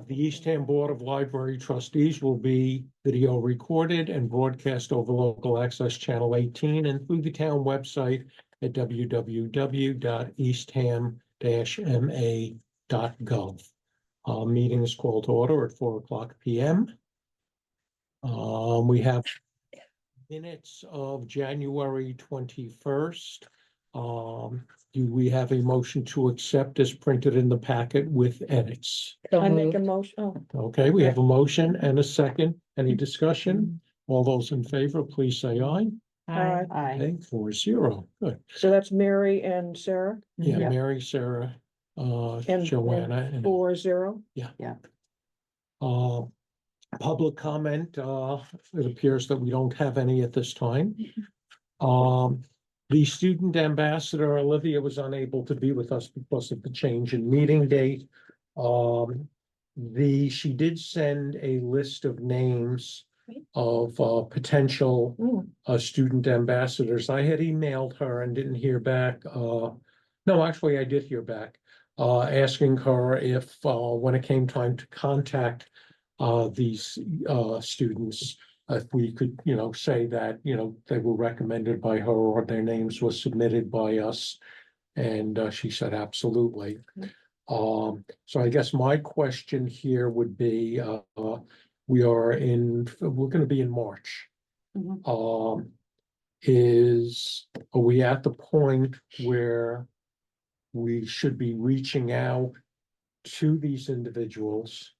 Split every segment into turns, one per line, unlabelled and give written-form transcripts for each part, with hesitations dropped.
of the Eastham Board of Library Trustees will be video recorded and broadcast over local access channel 18 and through the town website at www.eastham-ma.gov. Meeting is called to order at 4:00 p.m. We have minutes of January 21st. Do we have a motion to accept as printed in the packet with edits?
I make a motion. Oh,
Okay, we have a motion and a second. Any discussion? All those in favor, please say aye.
Aye.
Okay, 4-0. Good.
so that's Mary and Sarah,
Yeah,
Yeah.
Mary, Sara,
And-
Joanna, and
4-0.
public comment. It appears that we don't have any at this time. The student ambassador, Olivia, was unable to be with us because of the change in meeting date. She did send a list of names of potential student ambassadors. I had emailed her and didn't hear back. No, actually, I did hear back, asking her if when it came time to contact these students, if we could, say that, they were recommended by her or their names were submitted by us. And she said, absolutely. So I guess my question here would be, we're going to be in March.
Mhm.
Are we at the point where we should be reaching out to these individuals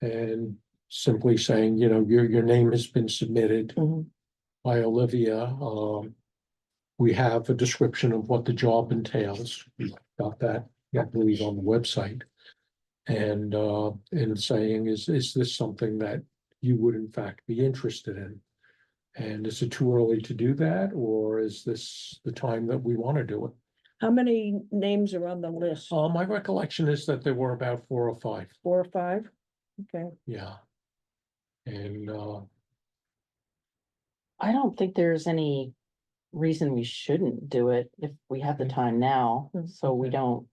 and simply saying, your name has been submitted by Olivia. We have a description of what the job entails. We got that, I believe, on the website. And saying, is this something that you would in fact be interested in? And is it too early to do that, or is this the time that we want to do it?
How many names are on the list?
My recollection is that there were about 4 or 5.
4 or 5? Okay.
Yeah. And
I don't think there's any reason we shouldn't do it if we have the time now, so we don't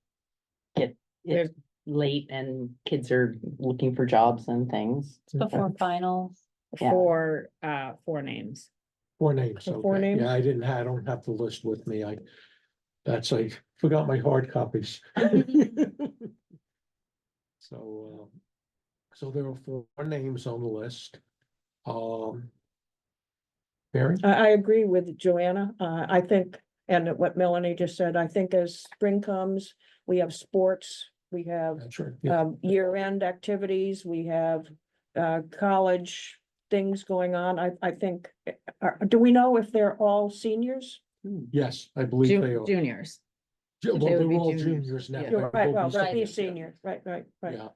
get it late and kids are looking for jobs and things.
Before finals.
Yeah.
For 4 names.
4 names.
So 4
Okay.
names?
Yeah, I don't have the list with me. I forgot my hard copies. So there are 4 names on the list. Mary?
I agree with Joanna. I think, and what Melanie just said, I think as spring comes, we have sports, we have
That's right. Yeah.
year-end activities, we have college things going on. I think, do we know if they're all seniors?
Yes, I believe they are.
Juniors.
Well,
they would
they're
be
all
juniors.
juniors now.
Yeah.
They
Right,
will
well,
be
they'll be
seniors,
senior, right.
Yeah.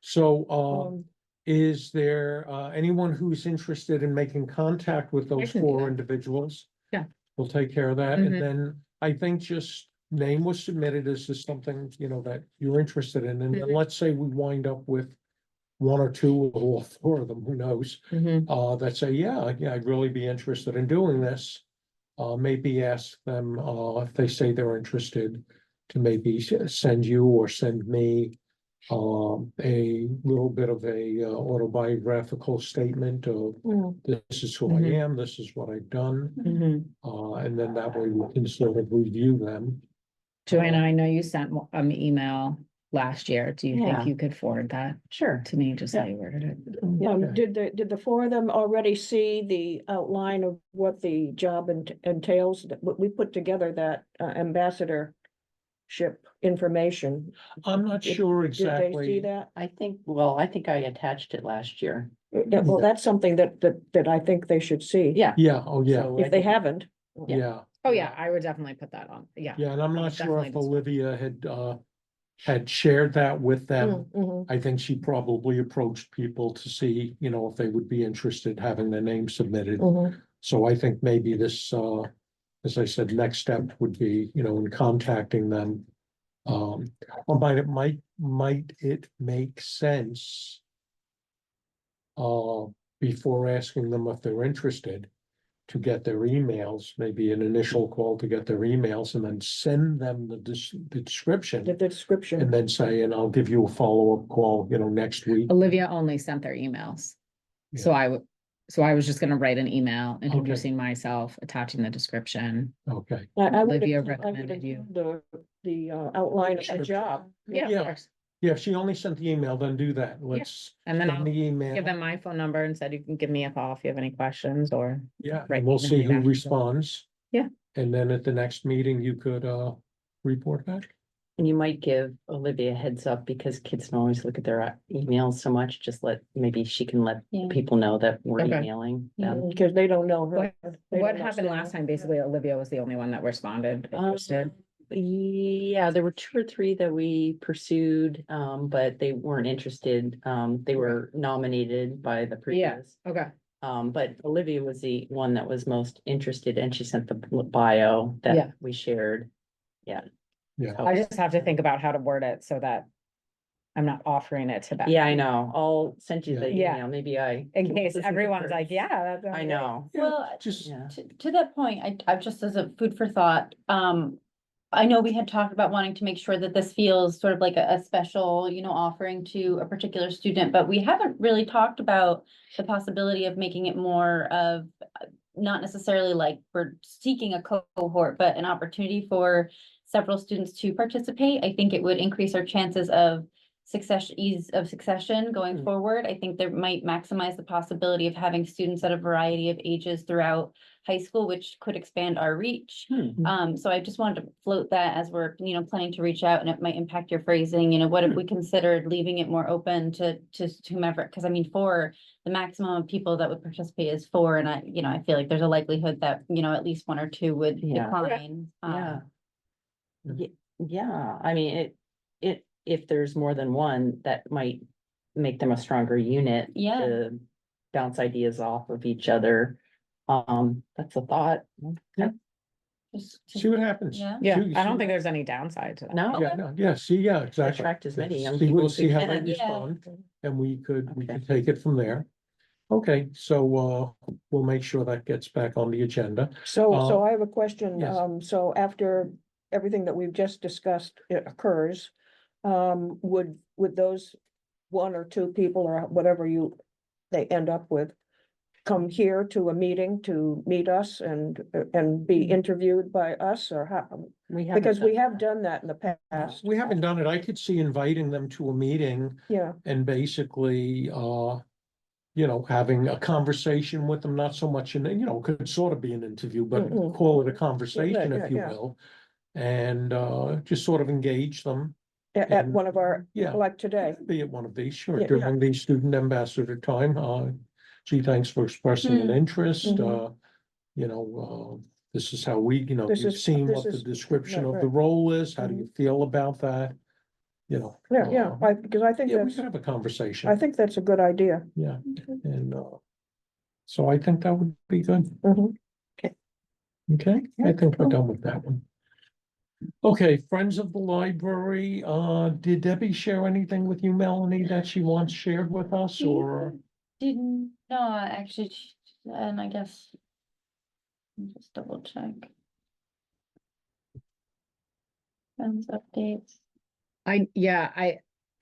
So,
Um,
is there anyone who's interested in making contact with those
can do
4
that.
individuals?
Yeah.
We'll take care of that. And
Mhm.
then I think just name was submitted as just something, that you're interested in. And then let's say we wind up with 1 or 2 or all 4 of them, who knows, that say, yeah, I'd really be interested in doing this. Maybe ask them, if they say they're interested, to maybe send you or send me a little bit of a autobiographical statement of this is who I am, this is what I've done. And then that way we can sort of review them.
Joanna, I know you sent an email last year. Do you
Yeah.
think you could forward that
Sure.
to me, just so
Yeah.
you worded it?
did the 4 of them already see the outline of what the job entails? We put together that ambassadorship information.
I'm not
Did-
sure
Did they see
exactly.
that?
I think I attached it last year.
Yeah, well, that's something that I think they should see.
Yeah.
Yeah, oh, yeah,
So
If they haven't.
yeah.
Oh, yeah, I would definitely put that on. Yeah.
Yeah, and I'm not sure
Definitely
if
this one.
Olivia had shared that with them.
Mhm.
I think she probably approached people to see, if they would be interested in having their name submitted.
Mhm.
So I think maybe this, as I said, next step would be, in contacting them. Or might it make sense before asking them if they're interested, to get their emails, maybe an initial call to get their emails, and then send them the description.
The description.
And then say, and I'll give you a follow-up call, next week.
Olivia only sent their emails. So I was just gonna write an email introducing myself, attaching the description.
Okay,
I would
Olivia
include- I would
recommended you.
include The outline of the job.
Yeah,
Yeah.
of course.
yeah, if she only sent the email, then do that. Let's
And then
send
I'll
the
give
email.
them my phone number and said you can give me a call if you have any questions or.
Yeah,
Right,
and we'll
even
see
right
who
after.
responds.
Yeah.
And then at the next meeting, you could report back.
And you might give Olivia a heads up because kids don't always look at their emails so much. Just maybe she can let
Yeah.
people know that we're
Okay.
emailing them.
Because they don't know her. They
What
don't know
happened
Sara.
last time? Basically, Olivia was the only one that responded. Interested.
Yeah, there were 2 or 3 that we pursued, but they weren't interested. They were nominated by the previous.
Okay.
But Olivia was the one that was most interested and she sent the bio
Yeah.
that we shared. Yeah.
Yeah.
So-
I just have to think about how to word it so that I'm not offering it to them.
Yeah, I know. I'll send you the
Yeah.
email. Maybe
In case
This is
everyone's
the
like,
first.
yeah, that's.
I know.
Yeah,
Well,
Just,
Yeah.
to that point, I just as a food for thought, I know we had talked about wanting to make sure that this feels sort of like a special, offering to a particular student, but we haven't really talked about the possibility of making it more of not necessarily like we're seeking a cohort, but an opportunity for several students to participate. I think it would increase our chances of ease of succession going
Mhm.
forward. I think there might maximize the possibility of having students at a variety of ages throughout high school, which could expand our reach. So I just wanted to float that as we're, planning to reach out, and it might impact your phrasing, what if we considered leaving it more open to whomever, because I mean, the maximum of people that would participate is 4, and I feel like there's a likelihood that, at least 1 or 2 would
Yeah.
decline.
Yeah.
Mhm.
Yeah, I mean, if there's more than one, that might make them a stronger unit.
Yeah.
To bounce ideas off of each other. That's a thought.
Just
see what happens.
Yeah.
Yeah,
See-
I don't
see-
think there's any downside to that.
No,
Yeah, no, yeah, see, yeah, exactly.
attract as many young
See what-
people as
See
we
how they
can.
Yeah.
respond, and we could
Okay.
take it from there. Okay, so we'll make sure that gets back on the agenda.
So I have a question.
yes.
So after everything that we've just discussed occurs, would those 1 or 2 people or whatever they end up with come here to a meeting to meet us and be interviewed by us, or how?
We haven't
Because we
done
have
that.
done that in the past.
We haven't done it. I could see inviting them to a meeting
Yeah,
and basically, having a conversation with them, not so much could sort of be an interview, but
Mhm.
call it a conversation,
Yeah,
if you
yeah.
will. And just sort of engage them,
at
And-
one of our,
yeah.
like today.
be at one of these, sure,
Yeah, yeah.
during the student ambassador time. Gee, thanks for expressing an interest,
Mhm.
this is how we,
This
you've
is-
seen
this
what the
is-
description
right,
of the
right.
role is, how do you feel about that?
Yeah,
uh,
because I think
Yeah, we
that's,
could have a conversation.
I think that's a good idea.
Yeah, and so I think that would be good.
Mhm.
Okay, I think we're done with that one. Okay, Friends of the Library, did Debbie share anything with you, Melanie, that she wants shared with us, or?
did not actually, and I guess just double check. Friends updates.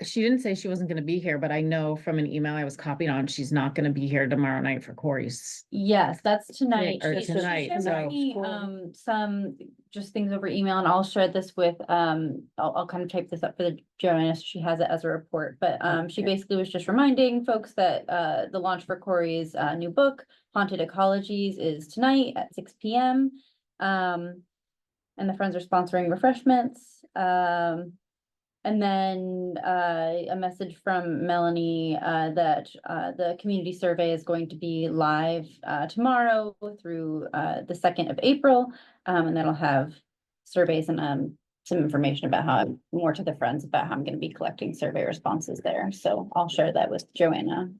She didn't say she wasn't gonna be here, but I know from an email I was copied on, she's not gonna be here tomorrow night for Corey's.
Yes, that's tonight.
Or
She
tonight,
shared
so-
with me, some just things over email, and I'll share this with, I'll kind of type this up for the Joanna, so she has it as a report, but, she
Okay.
basically was just reminding folks that, the launch for Corey's, new book, Haunted Ecologies, is tonight at 6 p.m. And the friends are sponsoring refreshments, and then a message from Melanie that the community survey is going to be live tomorrow through the 2nd of April. And that'll have surveys and some information about how, more to the friends about how I'm going to be collecting survey responses there. So I'll share that with Joanna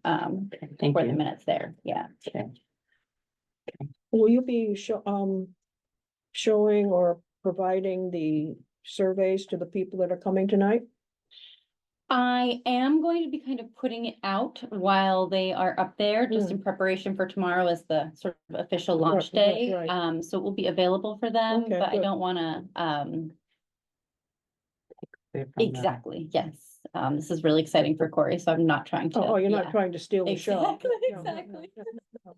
Thank
for the
you.
minutes there. Yeah.
Okay.
Will you be showing or providing the surveys to the people that are coming tonight?
I am going to be kind of putting it out while they are up there, just in preparation for tomorrow as the sort of official launch
Right,
day.
right.
So it will be available for them,
Okay,
but I
good.
don't wanna, exactly, yes. This is really exciting for Corey, so I'm not trying to.
Oh, you're not
yeah.
trying to steal the show.
Exactly,
No, no, no,
exactly.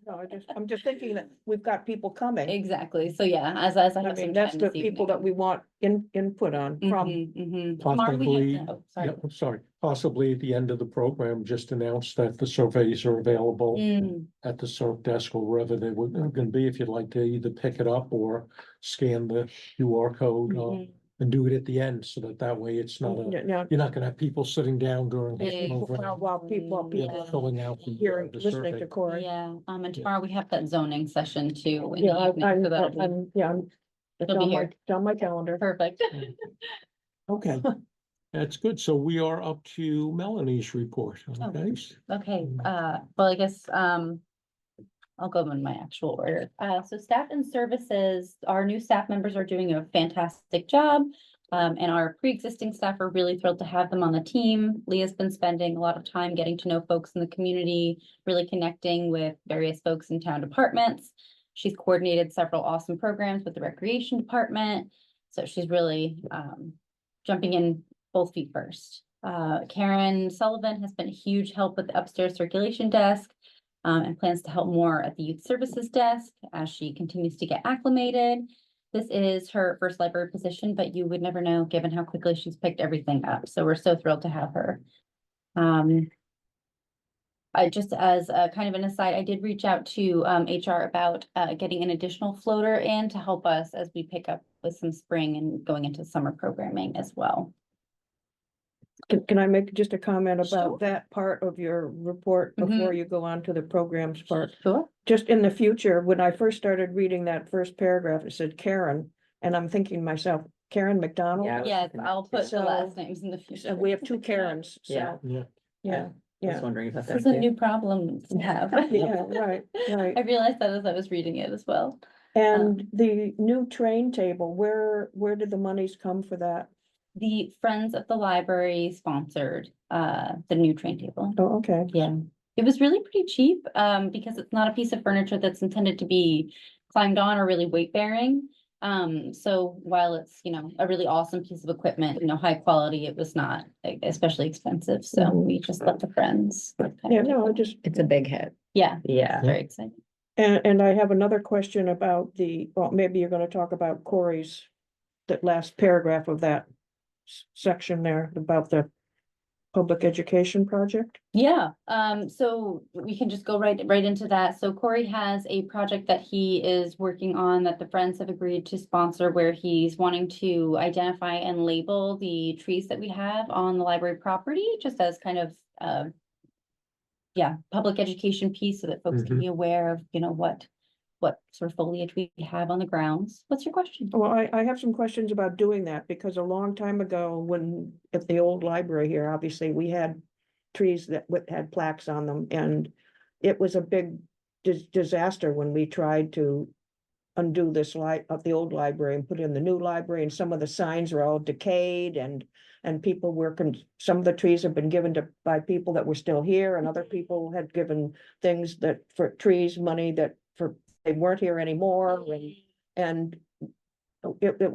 No, I'm just thinking that we've got people coming.
Exactly, so yeah, as I
I
have some
mean, that's
time
the
this
people that
evening.
we want input on from.
Tomorrow we
Possibly,
have, oh, sorry.
yeah, I'm sorry, possibly at the end of the program, just announce that the surveys are available
Mm,
at the CERC desk or wherever they were going to be, if you'd like to either pick it up or scan the QR code,
mhm.
and do it at the end, so that way it's not a,
Yeah,
you're not gonna have people sitting down during the
Exactly.
program.
while people
Yeah, filling out
hearing,
the
listening
survey.
to Corey.
Yeah, and
Yeah.
tomorrow we have that zoning session too. in
Yeah,
the evening, so that'll be
it's
He'll be
on
here.
my calendar.
Perfect.
Okay, that's good. So we are up to Melanie's report,
Oh.
okay?
Okay, well, I guess, I'll go in my actual order. So staff and services, our new staff members are doing a fantastic job. And our pre-existing staff are really thrilled to have them on the team. Leah's been spending a lot of time getting to know folks in the community, really connecting with various folks in town departments. She's coordinated several awesome programs with the recreation department. So she's really, jumping in both feet first. Karen Sullivan has been a huge help with the upstairs circulation desk. And plans to help more at the youth services desk as she continues to get acclimated. This is her first library position, but you would never know given how quickly she's picked everything up. So we're so thrilled to have her. I just as a kind of an aside, I did reach out to HR about getting an additional floater in to help us as we pick up with some spring and going into summer programming as well.
Can I make just a comment
Sure.
about that part of your report before you go on to the programs part?
Sure.
Just in the future, when I first started reading that first paragraph, it said Karen, and I'm thinking to myself, Karen McDonald?
Yeah.
Yes, I'll put the
So-
last names in the future.
So we have two Karens,
Yeah.
so,
Yeah,
yeah,
I was
yeah.
wondering about
This
that.
is a
too.
new problem to have.
Yeah, right, right.
I realized that as I was reading it as well.
And the new train table, where did the monies come for that?
The Friends of the Library sponsored the new train table.
Oh, okay.
Yeah, it was really pretty cheap because it's not a piece of furniture that's intended to be climbed on or really weight bearing. So while it's, a really awesome piece of equipment, high quality, it was not especially expensive. So
Mhm.
we just let the friends. kind of
Yeah,
take
no, I
that.
just,
It's a big hit.
Yeah,
Yeah.
very exciting.
and I have another question about well, maybe you're gonna talk about Corey's, that last paragraph of that section there about the public education project.
Yeah, so we can just go right into that. So Corey has a project that he is working on that the Friends have agreed to sponsor, where he's wanting to identify and label the trees that we have on the library property, just as kind of public education piece so that folks can be aware of, what sort of foliage we have on the grounds. What's your question?
Well, I have some questions about doing that, because a long time ago, when, at the old library here, obviously, we had trees that had plaques on them, and it was a big disaster when we tried to undo this of the old library and put in the new library, and some of the signs are all decayed, and people were, some of the trees have been given by people that were still here, and other people had given things that, for trees, money that they weren't here anymore, and it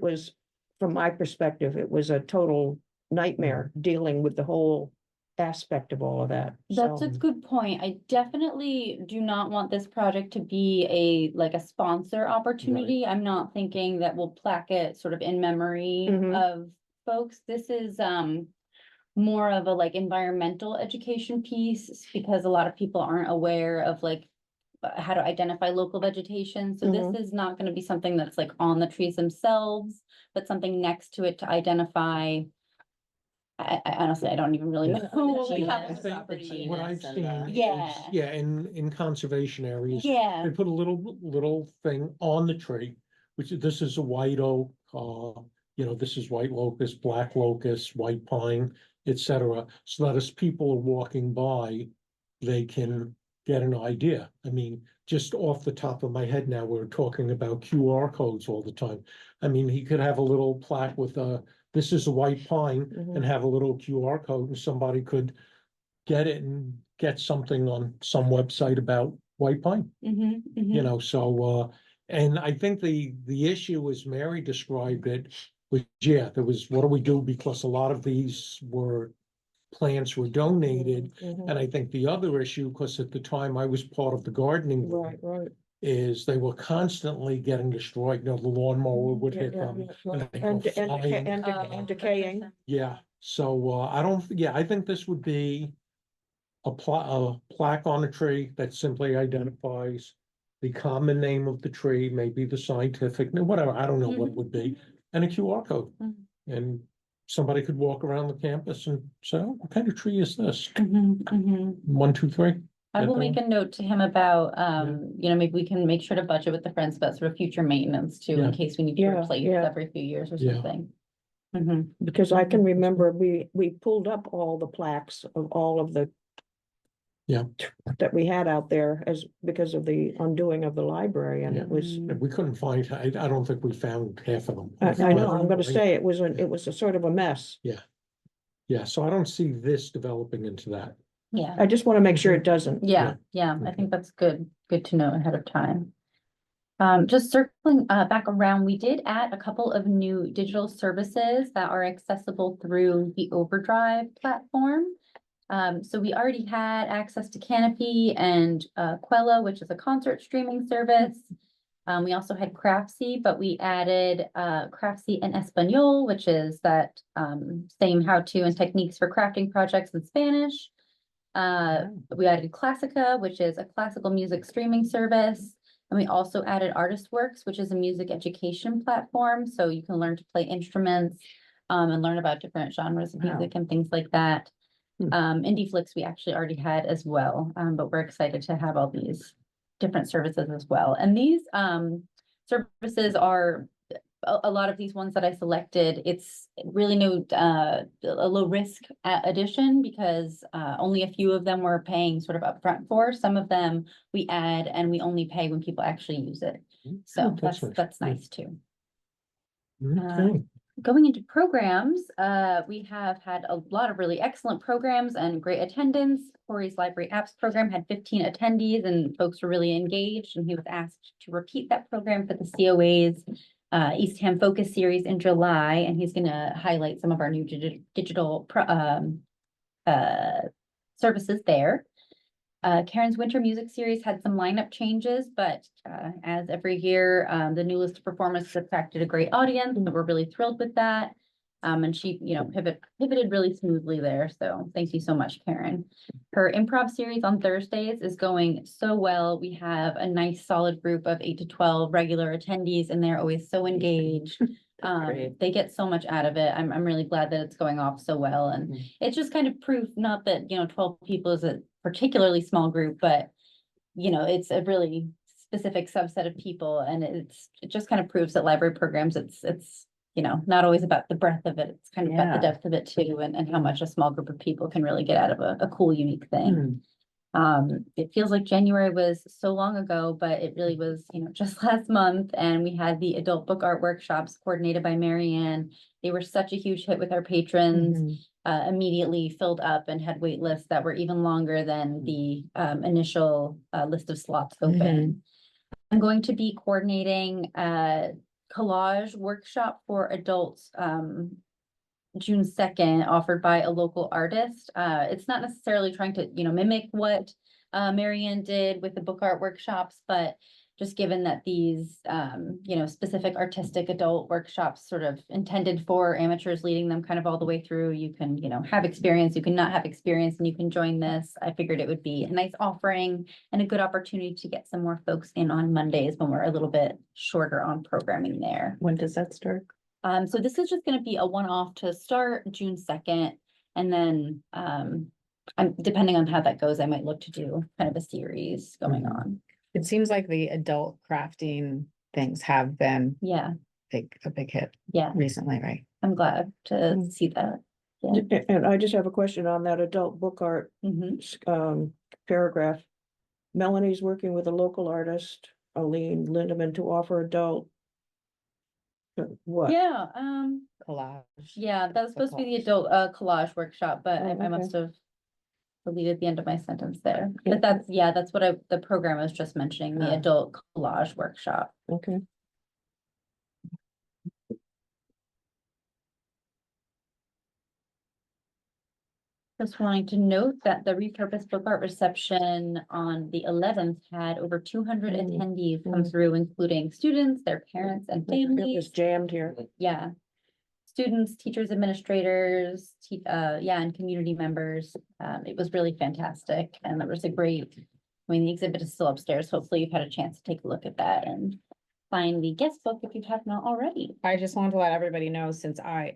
was, from my perspective, it was a total nightmare dealing with the whole aspect of all of that.
That's
So,
a good point. I definitely do not want this project to be a sponsor opportunity. I'm not thinking that we'll plaque it sort of in memory
Mhm.
of folks. This is more of a environmental education piece, because a lot of people aren't aware of how to identify local vegetation. So this is not going to be something that's on the trees themselves, but something next to it to identify. I honestly, I don't even really know. what we have
I
on the
think
property.
what I've seen is,
Yeah.
in conservation areas,
Yeah,
they put a little thing on the tree, which this is a white oak, this is white locust, black locust, white pine, etc. So that as people are walking by, they can get an idea. I mean, just off the top of my head now, we're talking about QR codes all the time. I mean, he could have a little plaque with a this is a white pine,
Mhm.
and have a little QR code, and somebody could get it and get something on some website about white pine, you know, so, and I think the issue, as Mary described it, was, yeah, there was, what do we do? Because a lot of these plants were donated.
Mhm.
And I think the other issue, because at the time I was part of the gardening group,
Right, right.
is they were constantly getting destroyed. You know, the lawnmower would
Yeah,
hit
yeah,
them.
yeah.
and they
And,
go
and,
flying.
and decaying.
Yeah, so, I don't, yeah, I think this would be a plaque on a tree that simply identifies the common name of the tree, maybe the scientific, whatever, I don't know what it would be, and a QR code.
Mhm.
And somebody could walk around the campus and say, oh, what kind of tree is this? 1, 2, 3.
I will
Get
make
going.
a note to him about, you know, maybe we can make sure to budget with the friends about sort of future maintenance too,
Yeah.
in case we need to
Yeah,
replace
yeah.
every few years or
Yeah.
something.
Because I can remember we pulled up all the plaques of all of the.
Yeah.
That we had out there because of the undoing of the library, and
Yeah.
it was,
And we couldn't find, I don't think we found half of them.
I know, I'm gonna say it was a sort of a mess.
Yeah, so I don't see this developing into that.
Yeah,
I just wanna make sure it doesn't.
yeah, I
Okay.
think that's good to know ahead of time. Just circling back around, we did add a couple of new digital services that are accessible through the Overdrive platform. So we already had access to Canopy and Quello, which is a concert streaming service. We also had Craftsy, but we added Craftsy in Espanol, which is that same how-to and techniques for crafting projects in Spanish. We added Classica, which is a classical music streaming service. And we also added Artistworks, which is a music education platform. So you can learn to play instruments and learn about different genres of music and things like that. IndieFlix we actually already had as well, but we're excited to have all these different services as well. And these services are a lot of these ones that I selected. It's really no a low risk addition because only a few of them we're paying sort of upfront for. Some of them we add and we only pay when people actually use it. So that's nice too.
Okay.
Going into programs, we have had a lot of really excellent programs and great attendance. Corey's Library Apps program had 15 attendees and folks were really engaged, and he was asked to repeat that program for the COA's East Ham Focus series in July, and he's going to highlight some of our new digital services there. Karen's Winter Music Series had some lineup changes, but as every year, the new list of performers attracted a great audience, and we're really thrilled with that. And she, you know, pivoted really smoothly there. So thank you so much, Karen. Her improv series on Thursdays is going so well. We have a nice solid group of 8 to 12 regular attendees, and they're always so engaged. They get so much out of it. I'm really glad that it's going off so well. And it's just kind of proof, not that, you know, 12 people is a particularly small group, but you know, it's a really specific subset of people. And it just kind of proves that library programs, it's, you know, not always about the breadth of it. It's kind of about the depth of it too, and how much a small group of people can really get out of a cool, unique thing. It feels like January was so long ago, but it really was, you know, just last month. And we had the adult book art workshops coordinated by Marianne. They were such a huge hit with our patrons, immediately filled up and had wait lists that were even longer than the initial list of slots open. I'm going to be coordinating a collage workshop for adults June 2nd, offered by a local artist. It's not necessarily trying to, you know, mimic what Marianne did with the book art workshops, but just given that these, you know, specific artistic adult workshops sort of intended for amateurs, leading them kind of all the way through, you can, you know, have experience, you can not have experience, and you can join this. I figured it would be a nice offering and a good opportunity to get some more folks in on Mondays when we're a little bit shorter on programming there.
When does that start?
So this is just gonna be a one-off to start June 2nd, and then, I'm depending on how that goes, I might look to do kind of a series going on.
It seems like the adult crafting things have been
Yeah,
a big hit
yeah,
recently, right?
I'm glad to see that. Yeah.
And I just have a question on that adult book art paragraph. Melanie's working with a local artist, Aline Lindeman, to offer adult What?
Yeah,
Collage.
yeah, that was supposed to be the adult collage workshop, but I
Oh,
must have deleted the end of my sentence there.
Yeah.
But that's what the program was just mentioning, the adult collage workshop.
Okay.
Just wanting to note that the repurposed book art reception on the 11th had over 200 attendees come through, including students, their parents and
It was
families.
jammed here.
Yeah. Students, teachers, administrators, and community members. It was really fantastic and it was the exhibit is still upstairs. Hopefully you've had a chance to take a look at that and find the guest book if you have not already.
I just wanted to let everybody know, since I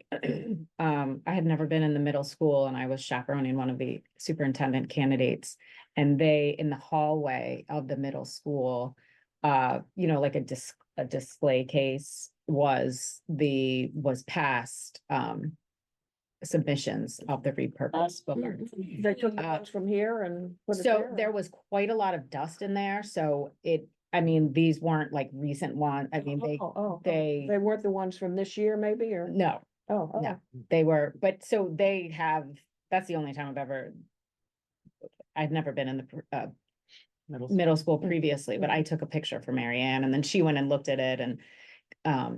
had never been in the middle school and I was chaperoning one of the superintendent candidates. And they, in the hallway of the middle school, like a display case was past submissions of the repurposed book art.
They took the ones from here and put it
So
there.
there was quite a lot of dust in there, so these weren't like recent ones,
They weren't the ones from this year, maybe, or?
no,
Oh,
no, they were, but so that's the only time I've never been in the middle school previously, but I took a picture for Mary Ann and then she went and looked at it and I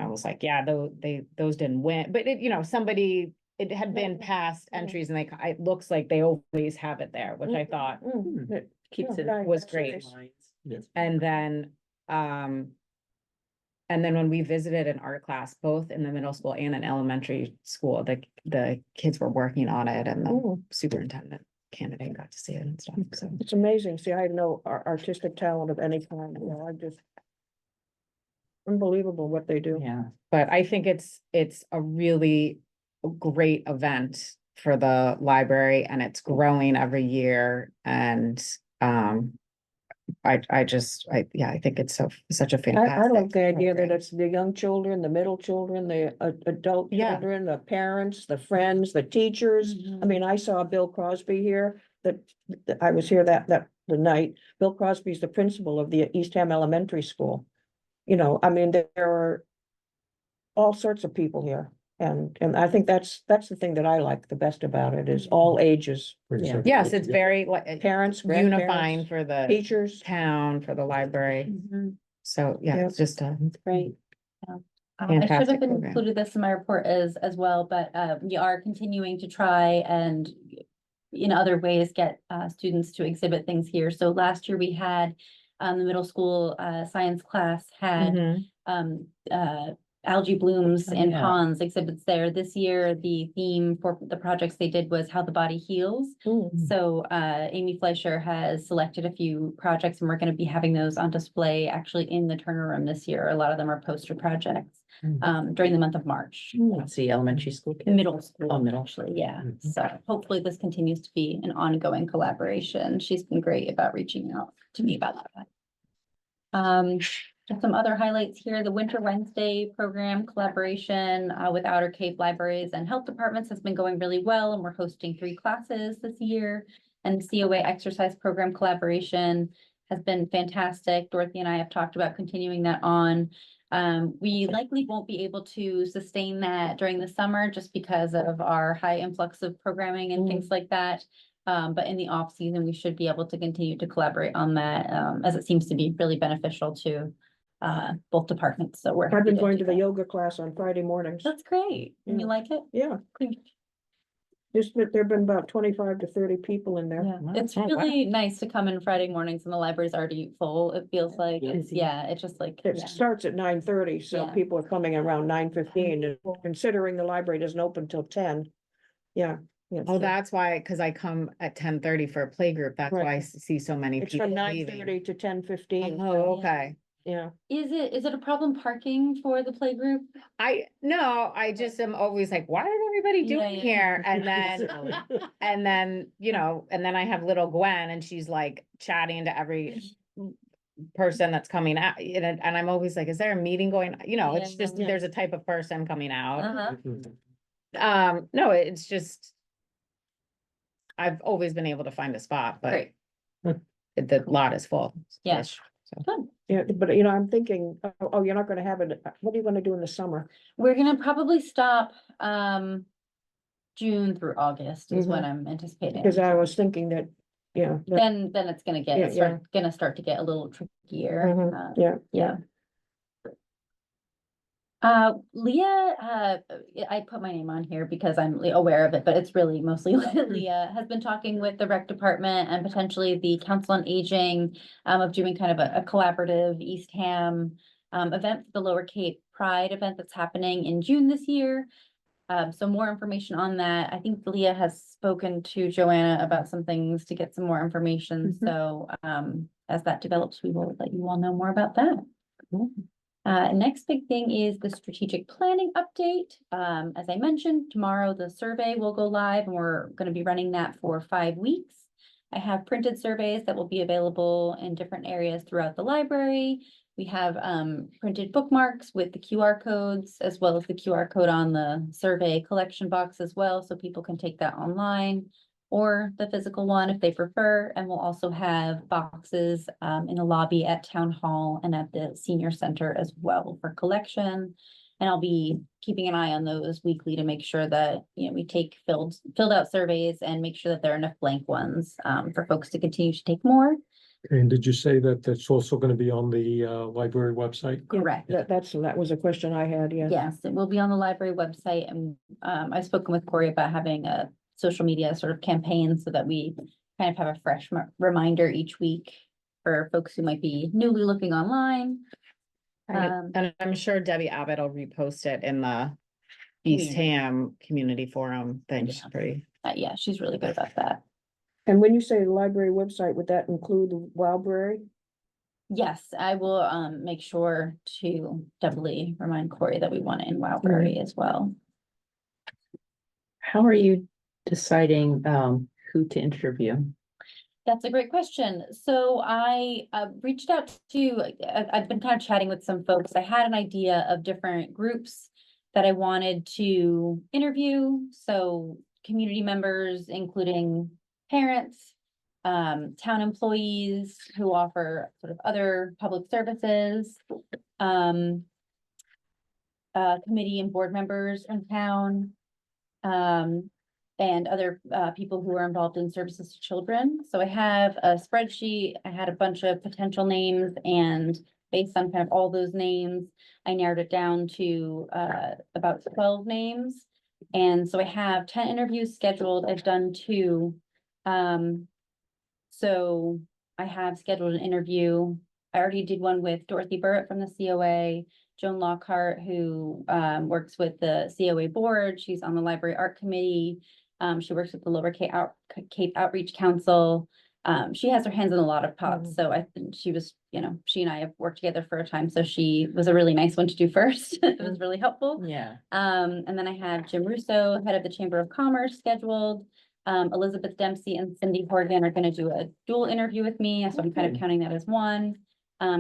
was like, yeah, those didn't win, but it had been past entries and it looks like they always have it there, which I thought
It
Keeps it.
was great. And then when we visited an art class, both in the middle school and in elementary school, the kids were working on it and the superintendent candidate got to see it and stuff, so.
It's amazing. See, I had no artistic talent of any kind, I just. Unbelievable what they do.
Yeah.
But I think it's a really great event for the library and it's growing every year and I think it's such a
I
fantastic.
like the idea that
program.
it's the young children, the middle children, the adult
Yeah.
children, the parents, the friends, the teachers. I mean, I saw Bill Crosby here, that I was here that the night. Bill Crosby's the principal of the Eastham Elementary School. I mean, there are all sorts of people here. And I think that's the thing that I like the best about it is all ages.
Yeah.
Yes, it's very like
Parents,
unifying
grandparents,
for the
teachers.
town, for the library. So, yeah,
Yep.
it's just
It's great. Yeah. I should
Fantastic
have
program.
included this in my report as well, but we are continuing to try and in other ways get students to exhibit things here. So last year we had the middle school science class had algae blooms and
Yeah.
ponds exhibits there. This year, the theme for the projects they did was how the body heals. So Amy Fleischer has selected a few projects and we're going to be having those on display actually in the Turner Room this year. A lot of them are poster projects during the month of March.
That's the elementary school kids.
Middle school,
Oh, middle.
actually, yeah.
Mhm.
So hopefully this continues to be an ongoing collaboration. She's been great about reaching out to me about that. Just some other highlights here, the Winter Wednesday program collaboration with Outer Cape Libraries and Health Departments has been going really well, and we're hosting 3 classes this year. And the COA exercise program collaboration has been fantastic. Dorothy and I have talked about continuing that on. We likely won't be able to sustain that during the summer just because of our high influx of programming and things like that. But in the off season, we should be able to continue to collaborate on that, as it seems to be really beneficial to both departments. So we're.
I've
happy
been going to
do
the
that.
yoga class on Friday mornings.
That's great. And you like it?
Yeah, there've been about 25 to 30 people in there.
Yeah, it's
Oh, wow.
really nice to come in Friday mornings and the library's already full. It feels like,
Busy.
it's just like.
It
yeah.
starts at 9:30, so
Yeah.
people are coming around 9:15, and considering the library doesn't open till 10. Yeah.
Oh, that's why, because I come at 10:30 for a play group. That's
Right.
why I see so many
It's
people
from
leaving.
9:30 to 10:15.
Oh, okay.
Yeah.
Is it a problem parking for the play group?
I just am always like, what is everybody
Yeah,
doing
yeah.
here? And then, and then I have little Gwen and she's like chatting to every person that's coming out, and I'm always like, is there a meeting going? It's just,
Yeah.
there's a type of person coming out.
Uh-huh.
No, it's just, I've always been able to find a spot, but
Great.
the lot is full.
Yeah.
So
Yeah, but I'm thinking, oh, you're not gonna have it, what are you gonna do in the summer?
We're gonna probably stop, June through August is what I'm anticipating.
Because I was thinking that, yeah.
Then it's gonna
Yeah,
start to get a little trickier.
Yeah,
Yeah. Leah, I put my name on here because I'm aware of it, but it's really mostly Leah has been talking with the rec department and potentially the council on aging, of doing kind of a collaborative East Ham, event, the Lower Cape Pride event that's happening in June this year. So more information on that. I think Leah has spoken to Joanna about some things to get some more information. So, as that develops, we will let you all know more about that. Next big thing is the strategic planning update. As I mentioned, tomorrow the survey will go live and we're going to be running that for 5 weeks. I have printed surveys that will be available in different areas throughout the library. We have printed bookmarks with the QR codes as well as the QR code on the survey collection box as well, so people can take that online or the physical one if they prefer. And we'll also have boxes in the lobby at Town Hall and at the Senior Center as well for collection. And I'll be keeping an eye on those weekly to make sure that, we take filled out surveys and make sure that there are enough blank ones for folks to continue to take more.
And did you say that that's also going to be on the library website?
Correct.
That was a question I had, yes.
Yes, it will be on the library website, and I've spoken with Corey about having a social media sort of campaign so that we kind of have a fresh reminder each week for folks who might be newly looking online.
and I'm sure Debbie Abbott will repost it in the East
Community.
Ham Community Forum thing. She's
Yeah.
pretty.
Yeah, she's really good about that.
And when you say the library website, would that include the library?
Yes, I will make sure to doubly remind Corey that we want it in Wildberry as well.
How are you deciding who to interview?
That's a great question. So I reached out to, I've been kind of chatting with some folks. I had an idea of different groups that I wanted to interview. So community members, including parents, town employees who offer sort of other public services, committee and board members in town, and other people who are involved in services to children. So I have a spreadsheet. I had a bunch of potential names, and based on kind of all those names, I narrowed it down to about 12 names. And so I have 10 interviews scheduled. I've done 2. So I have scheduled an interview. I already did one with Dorothy Burrett from the COA, Joan Lockhart, who works with the COA board. She's on the Library Art Committee. She works with the Lower Cape Outreach Council. She has her hands in a lot of pots. So I think she was, she and I have worked together for a time. So she was a really nice one to do first. It was really helpful.
Yeah.
And then I have Jim Russo, head of the Chamber of Commerce, scheduled. Elizabeth Dempsey and Cindy Horgan are going to do a dual interview with me. So I'm kind of counting that as one.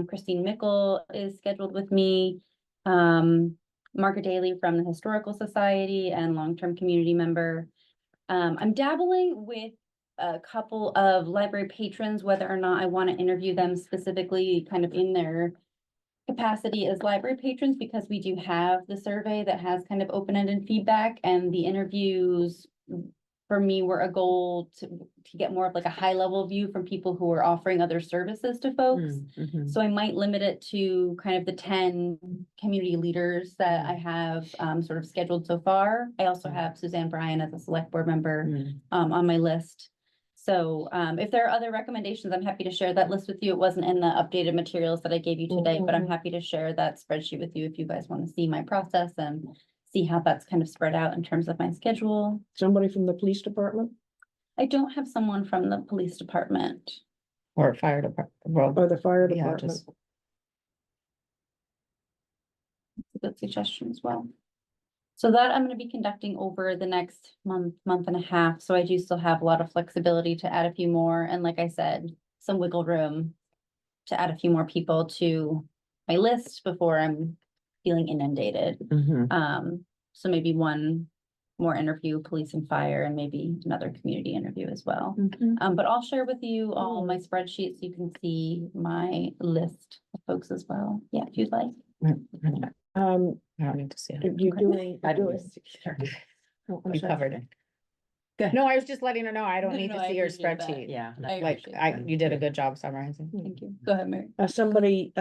Christine Mickle is scheduled with me. Margaret Daly from the Historical Society and long-term community member. I'm dabbling with a couple of library patrons, whether or not I want to interview them specifically kind of in their capacity as library patrons, because we do have the survey that has kind of open-ended feedback, and the interviews for me were a goal to get more of like a high level view from people who are offering other services to folks. So I might limit it to kind of the 10 community leaders that I have sort of scheduled so far. I also have Suzanne Bryan as a select board member on my list. So if there are other recommendations, I'm happy to share that list with you. It wasn't in the updated materials that I gave you today, but I'm happy to share that spreadsheet with you if you guys want to see my process and see how that's kind of spread out in terms of my schedule.
Somebody from the police department
I don't have someone from the police department.
Or fire department. Well,
or the fire
yeah,
department?
just
That's a good suggestion as well. So that I'm going to be conducting over the next month and a half. So I do still have a lot of flexibility to add a few more. And like I said, some wiggle room to add a few more people to my list before I'm feeling inundated. So maybe one more interview, police and fire, and maybe another community interview as well.
Mhm.
But I'll share with you all my spreadsheets. You can see my list of folks as well. Yeah, if you'd like.
Um,
I don't need to see it.
you
Okay.
doing,
I don't
doing.
need to see it.
Oh, I'm
You
sorry.
covered it.
Good.
No, I was just letting her know, I don't
No,
need
no,
to
I
see your
appreciate that.
spreadsheet.
Yeah.
I
Like,
appreciate
you did a good job summarizing.
Thank you. Go ahead, Mary.
Somebody,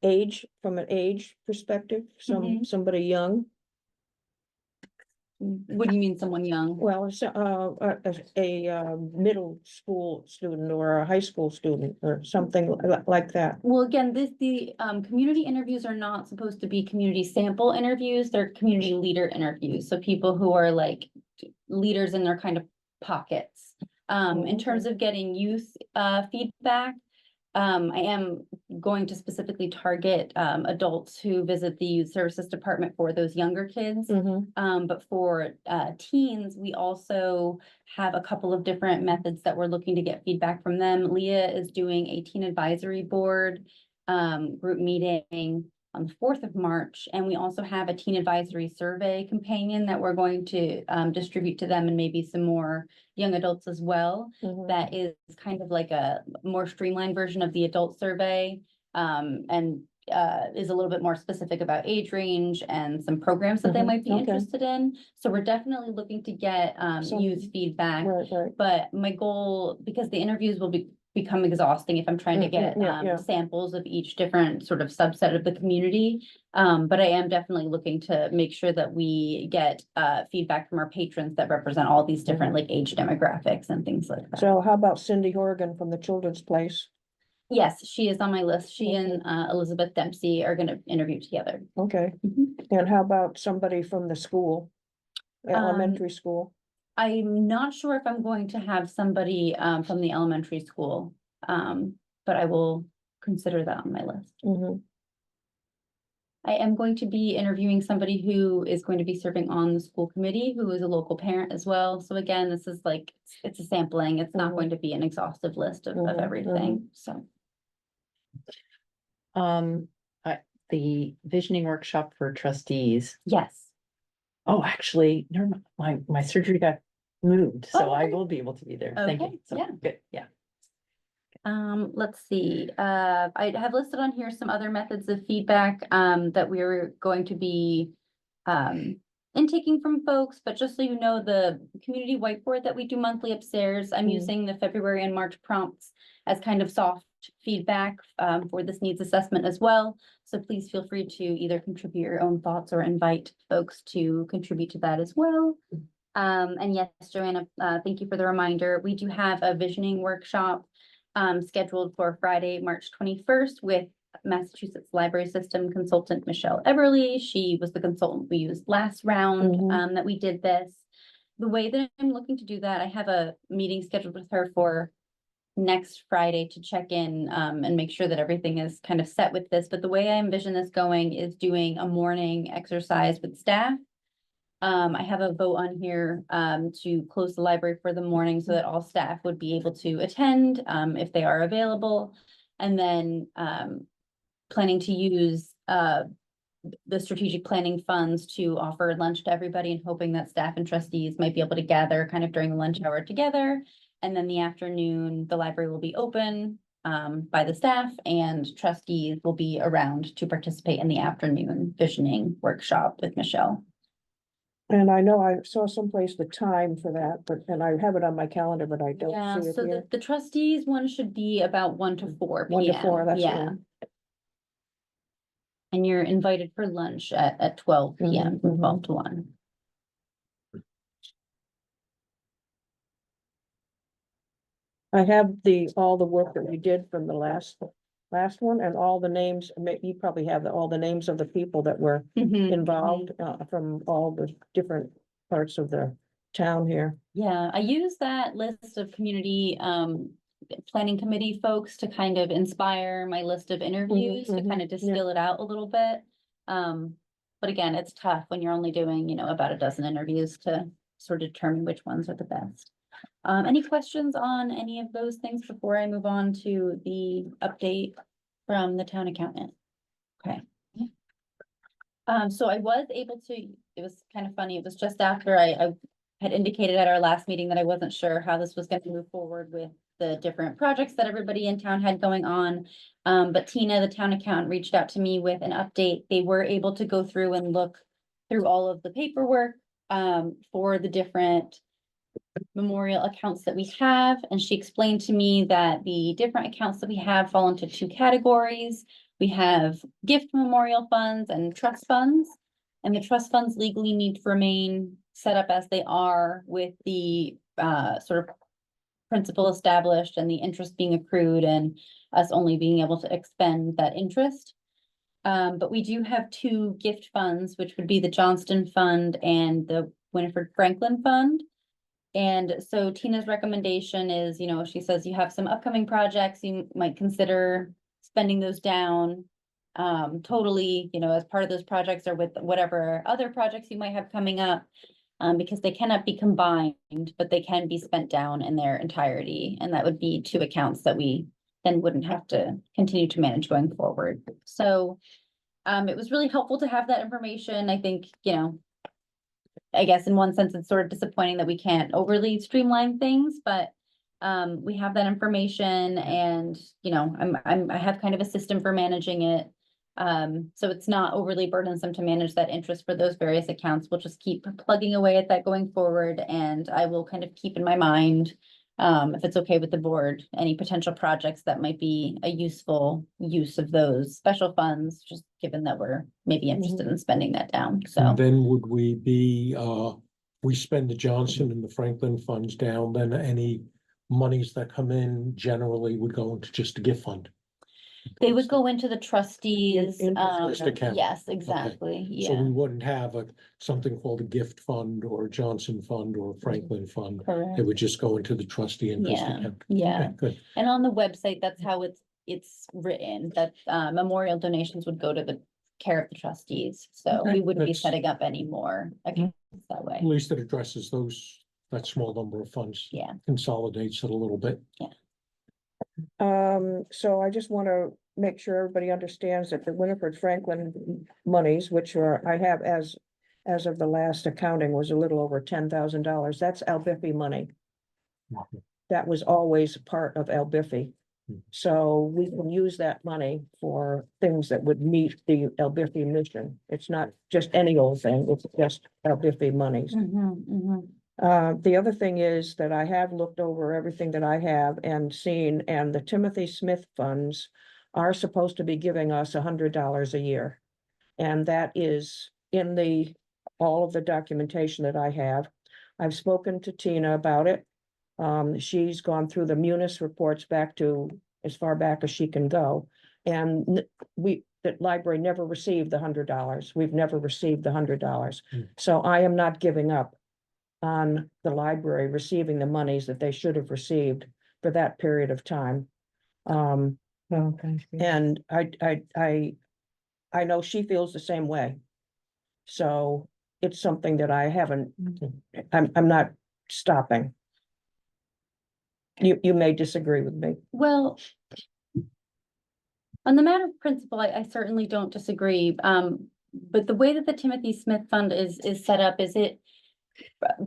age, from an age perspective, somebody young,
What do you mean someone young?
well, a middle school student or a high school student or something like that.
Well, again, the community interviews are not supposed to be community sample interviews, they're community leader interviews, so people who are like leaders in their kind of pockets. In terms of getting youth feedback, I am going to specifically target adults who visit the youth services department for those younger kids. But for teens, we also have a couple of different methods that we're looking to get feedback from them. Leah is doing a teen advisory board group meeting on the 4th of March. And we also have a teen advisory survey companion that we're going to distribute to them and maybe some more young adults as well. That is kind of like a more streamlined version of the adult survey. And is a little bit more specific about age range and some programs that they might be interested in. So we're definitely looking to get youth feedback.
Right.
But my goal, because the interviews will become exhausting if I'm trying to get samples of each different sort of subset of the community. But I am definitely looking to make sure that we get feedback from our patrons that represent all these different like age demographics and things like that.
So how about Cindy Horgan from the Children's Place?
Yes, she is on my list. She and Elizabeth Dempsey are going to interview together.
Okay, and how about somebody from the school, elementary school?
I'm not sure if I'm going to have somebody from the elementary school, but I will consider that on my list. I am going to be interviewing somebody who is going to be serving on the school committee, who is a local parent as well. So again, this is like, it's a sampling. It's not going to be an exhaustive list of everything, so.
The visioning workshop for trustees.
Yes.
Oh, actually, never mind. My surgery got moved, so I
okay.
will be able to be there. Thank
Okay,
you. So,
yeah.
good, yeah.
Let's see, I have listed on here some other methods of feedback, that we're going to be, intaking from folks, but just so you know, the community whiteboard that we do monthly upstairs, I'm using the February and March prompts as kind of soft feedback, for this needs assessment as well. So please feel free to either contribute your own thoughts or invite folks to contribute to that as well. And yes, Joanna, thank you for the reminder. We do have a visioning workshop scheduled for Friday, March 21st with Massachusetts Library System consultant Michelle Everly. She was the consultant we used last round that we did this. The way that I'm looking to do that, I have a meeting scheduled with her for next Friday to check in and make sure that everything is kind of set with this. But the way I envision this going is doing a morning exercise with staff. I have a vote on here to close the library for the morning so that all staff would be able to attend if they are available. And then planning to use the strategic planning funds to offer lunch to everybody and hoping that staff and trustees might be able to gather kind of during the lunch hour together. And then the afternoon, the library will be open by the staff and trustees will be around to participate in the afternoon visioning workshop with Michelle.
And I know I saw someplace the time for that, and I have it on my calendar, but I
Yeah,
don't see it
so
here.
the trustees one should be about 1 to 4
1 to
p.m.
4, that's
Yeah.
fine.
And you're invited for lunch at 12 p.m. from 12 to 1.
I have all the work that we did from the last one and all the names, you probably have all the names of the people that were involved from all the different parts of the town here.
Yeah, I use that list of community planning committee folks to kind of inspire my list of interviews to kind of distill it out a little bit. But again, it's tough when you're only doing, about a dozen interviews to sort of determine which ones are the best. Any questions on any of those things before I move on to the update from the town accountant? Okay. So I was able to, it was kind of funny, it was just after I had indicated at our last meeting that I wasn't sure how this was gonna move forward with the different projects that everybody in town had going on. But Tina, the town accountant, reached out to me with an update. They were able to go through and look through all of the paperwork for the different memorial accounts that we have, and she explained to me that the different accounts that we have fall into two categories. We have gift memorial funds and trust funds, and the trust funds legally need to remain set up as they are with the sort of principal established and the interest being accrued and us only being able to expend that interest. But we do have two gift funds, which would be the Johnston Fund and the Winifred Franklin Fund. And so Tina's recommendation is, you know, she says you have some upcoming projects, you might consider spending those down totally, you know, as part of those projects or with whatever other projects you might have coming up. Because they cannot be combined, but they can be spent down in their entirety. And that would be two accounts that we then wouldn't have to continue to manage going forward. So it was really helpful to have that information. I think, you know, I guess in one sense, it's sort of disappointing that we can't overly streamline things, but we have that information and, you know, I have kind of a system for managing it. So it's not overly burdensome to manage that interest for those various accounts. We'll just keep plugging away at that going forward, and I will kind of keep in my mind, if it's okay with the board, any potential projects that might be a useful use of those special funds, just given that we're maybe interested in spending that down, so.
And then would we be, we spend the Johnson and the Franklin funds down, then any monies that come in generally would go into just a gift fund?
They would go into the trustees,
Interest account.
yes, exactly,
So
yeah,
we wouldn't have something called a gift fund or a Johnson fund or a Franklin fund.
correct,
It would just go into the trustee interest
Yeah,
account.
yeah.
Okay, good.
And on the website, that's how it's written, that memorial donations would go to the care of the trustees. So
Okay,
we wouldn't be
that's-
setting up any more accounts that
At
way.
least it addresses that small number of funds.
Yeah.
Consolidates it a little bit.
So I just want to make sure everybody understands that the Winifred Franklin monies, which are, I have as of the last accounting was a little over $10,000. That's Albiffy money. That was always part of Albiffy. So we can use that money for things that would meet the Albiffy mission. It's not just any old thing, it's just Albiffy monies. The other thing is that I have looked over everything that I have and seen, and the Timothy Smith funds are supposed to be giving us $100 a year. And that is in all of the documentation that I have. I've spoken to Tina about it. She's gone through the Munis reports back to as far back as she can go. And the library never received the $100. We've never received the $100. So I am not giving up on the library receiving the monies that they should have received for that period of time. And I know she feels the same way. So it's something that I haven't, I'm not stopping. You may disagree with me.
Well, on the matter of principle, I certainly don't disagree. But the way that the Timothy Smith Fund is set up is it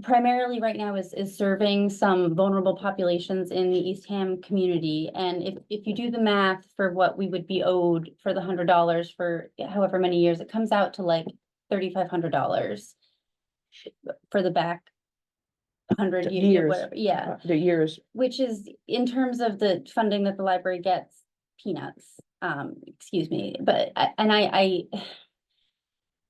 primarily right now is serving some vulnerable populations in the Eastham community. And if you do the math for what we would be owed for the $100 for however many years, it comes out to like $3,500 for the back 100 years,
Years.
whatever, yeah.
The years.
Which is, in terms of the funding that the library gets, peanuts, excuse me, but,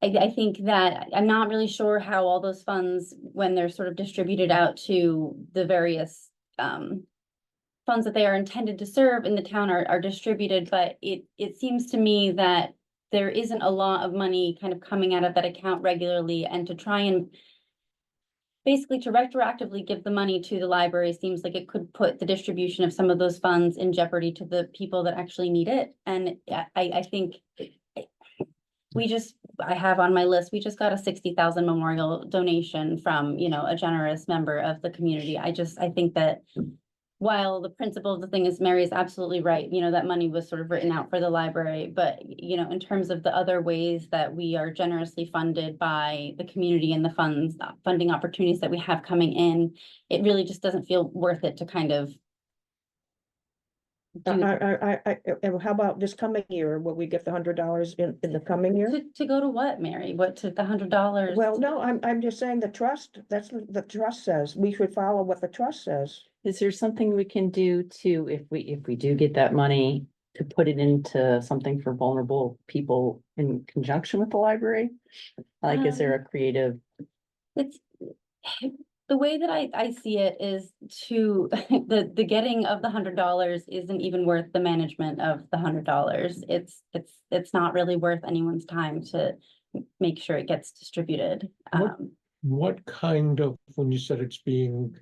I think that I'm not really sure how all those funds, when they're sort of distributed out to the various, funds that they are intended to serve in the town are distributed, but it seems to me that there isn't a lot of money kind of coming out of that account regularly, and to try and basically to retroactively give the money to the library seems like it could put the distribution of some of those funds in jeopardy to the people that actually need it. And I think I have on my list, we just got a 60,000 memorial donation from, you know, a generous member of the community. I think that while the principle of the thing is Mary is absolutely right, you know, that money was sort of written out for the library, but you know, in terms of the other ways that we are generously funded by the community and the funds, funding opportunities that we have coming in, it really just doesn't feel worth it to kind of do
how about this coming year? Will we get the $100 in the coming year?
to go to what, Mary? What, to the $100?
Well, no, I'm just saying the trust, that's what the trust says. We should follow what the trust says.
Is there something we can do to, if we do get that money, to put it into something for vulnerable people in conjunction with the library? Like, is there a creative?
It's, the way that I see it is to, the getting of the $100 isn't even worth the management of the $100. It's not really worth anyone's time to make sure it gets distributed.
What kind of, when you said it's being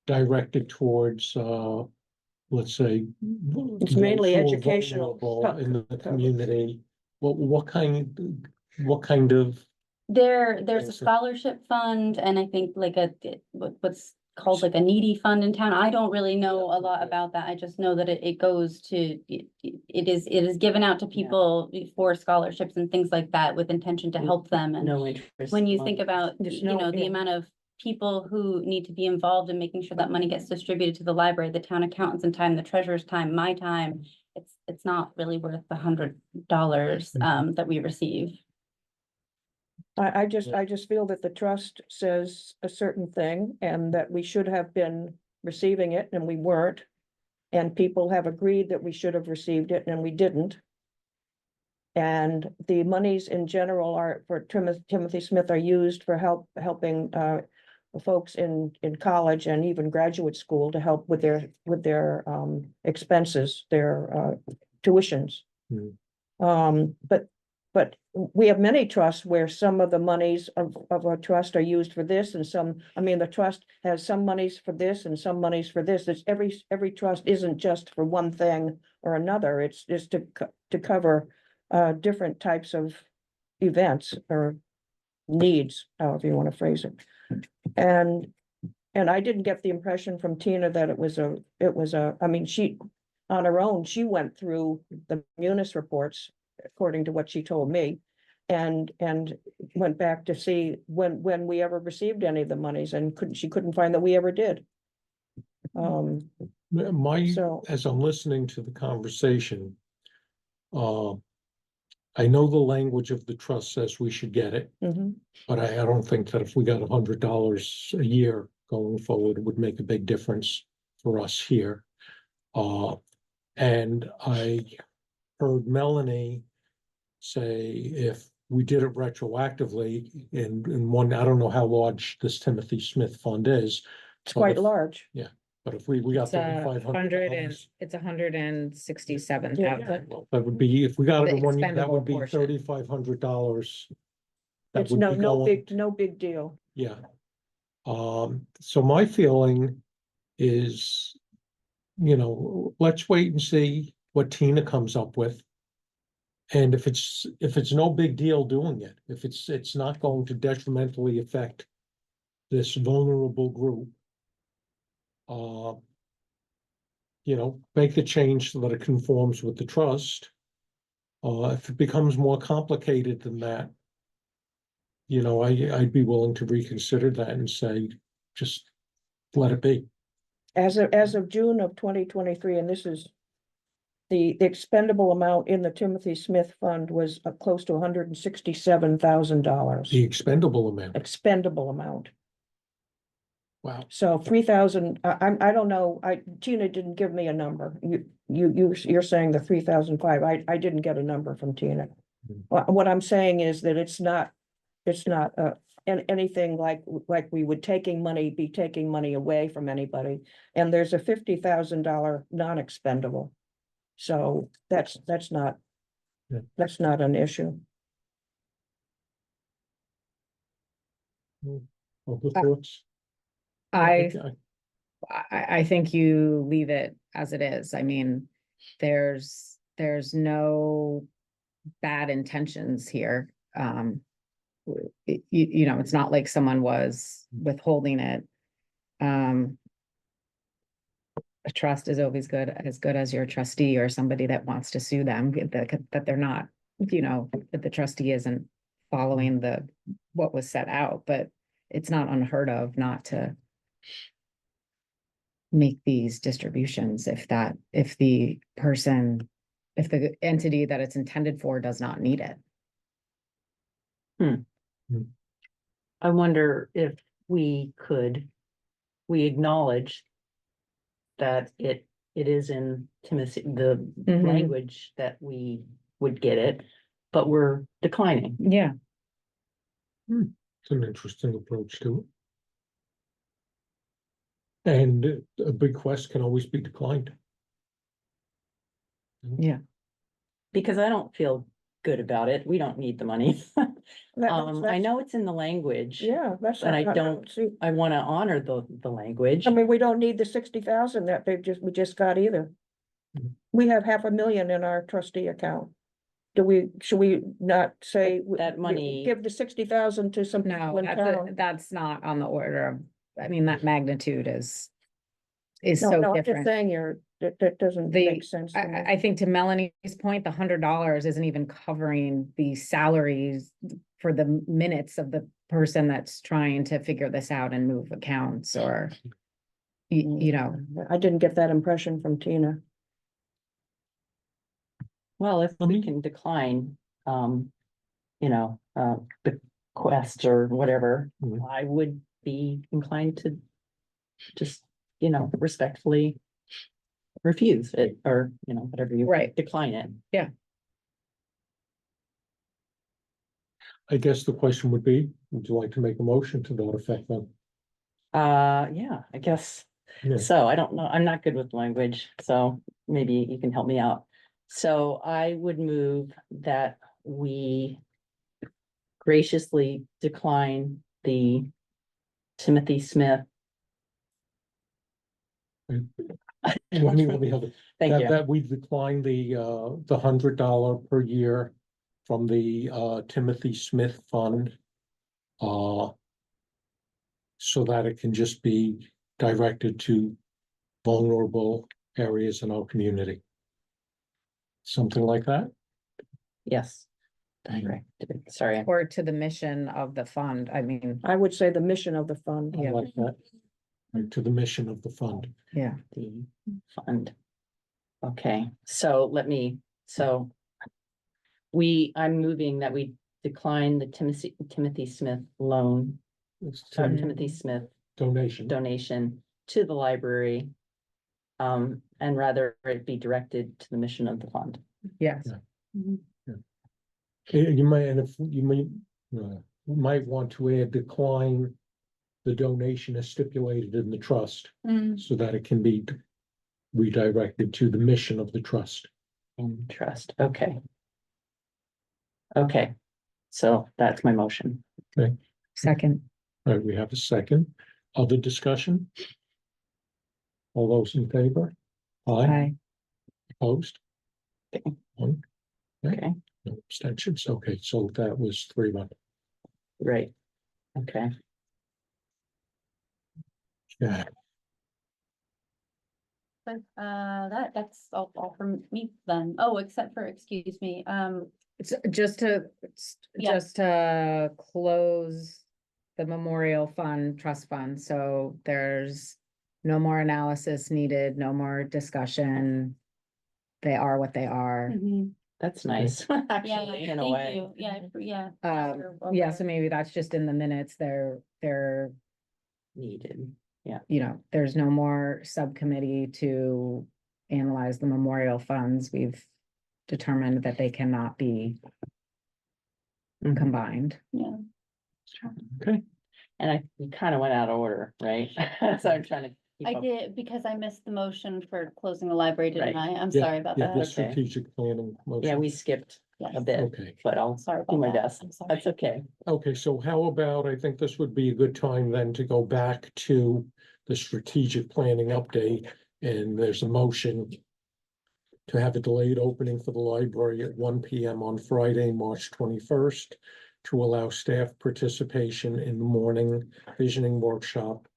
directed towards, let's say.
It's mainly
those who are
educational.
vulnerable in the community, what kind of,
There's a
Yes, sir.
scholarship fund and I think like what's called like a needy fund in town. I don't really know a lot about that. I just know that it goes to, it is given out to people for scholarships and things like that with intention to help them. And
No interest.
when you
money.
think about,
There's
you
no-
know, the
yeah.
amount of people who need to be involved in making sure that money gets distributed to the library, the town accountants and time, the treasurer's time, my time, it's not really worth the $100 that we receive.
I just feel that the trust says a certain thing and that we should have been receiving it and we weren't. And people have agreed that we should have received it and we didn't. And the monies in general are for Timothy Smith are used for helping folks in college and even graduate school to help with their expenses, their tuitions. But we have many trusts where some of the monies of our trust are used for this and some, I mean, the trust has some monies for this and some monies for this. It's every trust isn't just for one thing or another. It's just to cover different types of events or needs, however you want to phrase it. And I didn't get the impression from Tina that it was I mean, she, on her own, she went through the Munis reports, according to what she told me, and went back to see when we ever received any of the monies and she couldn't find that we ever did. So-
as I'm listening to the conversation, I know the language of the trust says we should get it,
Mhm.
but I don't think that if we got $100 a year going forward, it would make a big difference for us here. And I heard Melanie say if we did it retroactively in one, I don't know how large this Timothy Smith fund is,
It's quite
if-
large.
but if we got
It's
$3,500.
it's $167,000.
That would be, if we got it
The
in 1 year, that
expendable
would be
portion.
$3,500. That
It's
would be going,
no big deal.
yeah. So my feeling is, let's wait and see what Tina comes up with. And if it's no big deal doing it, if it's not going to detrimentally affect this vulnerable group, make the change so that it conforms with the trust. If it becomes more complicated than that, I'd be willing to reconsider that and say, just let it be.
As of June of 2023, and this is the expendable amount in the Timothy Smith Fund was close to $167,000.
The expendable amount.
Expendable amount.
Wow.
So 3,000, I don't know, Tina didn't give me a number. You're saying the 3,005. I didn't get a number from Tina. What I'm saying is that it's not anything like we would be taking money away from anybody. And there's a $50,000 non-expendable. So that's not an issue.
Other thoughts?
I think you leave it as it is. I mean, there's no bad intentions here. It's not like someone was withholding it. a trust is always as good as your trustee or somebody that wants to sue them, that they're not, that the trustee isn't following what was set out, but it's not unheard of not to make these distributions if the entity that it's intended for does not need it.
I wonder if we acknowledge that it is in Timothy, the
Mhm.
language that we would get it, but we're declining.
Yeah.
It's an interesting approach to it. And a bequest can always be declined.
Because I don't feel good about it. We don't need the money. I know it's in the language.
Yeah, that's.
And I
not-
don't-
see.
I want to honor the language.
I mean, we don't need the 60,000 that we just got either.
Mhm.
We have 500,000 in our trustee account. Should we not say?
That money-
Give the 60,000 to some.
No,
one town?
that's not on the order of, I mean, that magnitude is
No,
so
no, I'm just
different.
saying that doesn't make sense. to me.
I think to Melanie's point, the $100 isn't even covering the salaries for the minutes of the person that's trying to figure this out and move accounts or, you know,
I didn't get that impression from Tina.
Well, if
I
we
mean-
can decline, bequests or whatever,
Mhm.
I would be inclined to just, respectfully refuse it or, whatever you.
Right.
Decline it.
I guess the question would be, would you like to make a motion to that effect then?
Yeah, I guess.
Yeah.
So I don't know, I'm not good with language, so maybe you can help me out. So I would move that we graciously decline the Timothy Smith.
Let me have it.
Thank you.
That we decline the $100 per year from the Timothy Smith Fund. So that it can just be directed to vulnerable areas in our community. Something like that?
Yes. Directed. Sorry.
or to the mission of the fund. I mean,
I would say the mission of the fund.
I like that. Right, to the mission of the fund.
yeah.
The fund. Okay, so I'm moving that we decline the Timothy Smith loan,
It's
or
Tim-
Timothy Smith
donation.
donation to the library. And rather it be directed to the mission of the fund.
Yes.
Yeah. You might, and if you might want to add decline the donation as stipulated in the trust so that it can be redirected to the mission of the trust.
In trust, okay. Okay, so that's my motion.
Second.
All right, we have a second. Other discussion? All those in favor? Aye,
Aye.
opposed?
Okay.
One,
Okay,
no abstentions. Okay, so that was 3-1.
right. Okay,
Yeah,
But, that's all from me then. Oh, except for, excuse me,
Just to,
Yeah.
just to close the memorial fund, trust fund, so there's no more analysis needed, no more discussion. They are what they are.
that's nice,
yeah,
actually, in a
thank
way.
you, yeah.
Yeah, so maybe that's just in the minutes, they're,
Needed,
there's no more subcommittee to analyze the memorial funds. We've determined that they cannot be
Mhm.
combined.
Yeah,
okay.
And we kind of went out of order, right? So I'm trying to. keep
I
up.
did, because I missed the motion for closing the library, didn't
Right.
I? I'm
Yeah,
sorry about
Yeah,
that.
the
Okay.
strategic planning motion.
Yeah, we skipped
Yes.
a bit,
Okay,
but I'll
Sorry
do
about
my
that.
best.
I'm sorry.
That's okay.
okay, so how about, I think this would be a good time then to go back to the strategic planning update. And there's a motion to have a delayed opening for the library at 1 PM on Friday, March 21st, to allow staff participation in the morning visioning workshop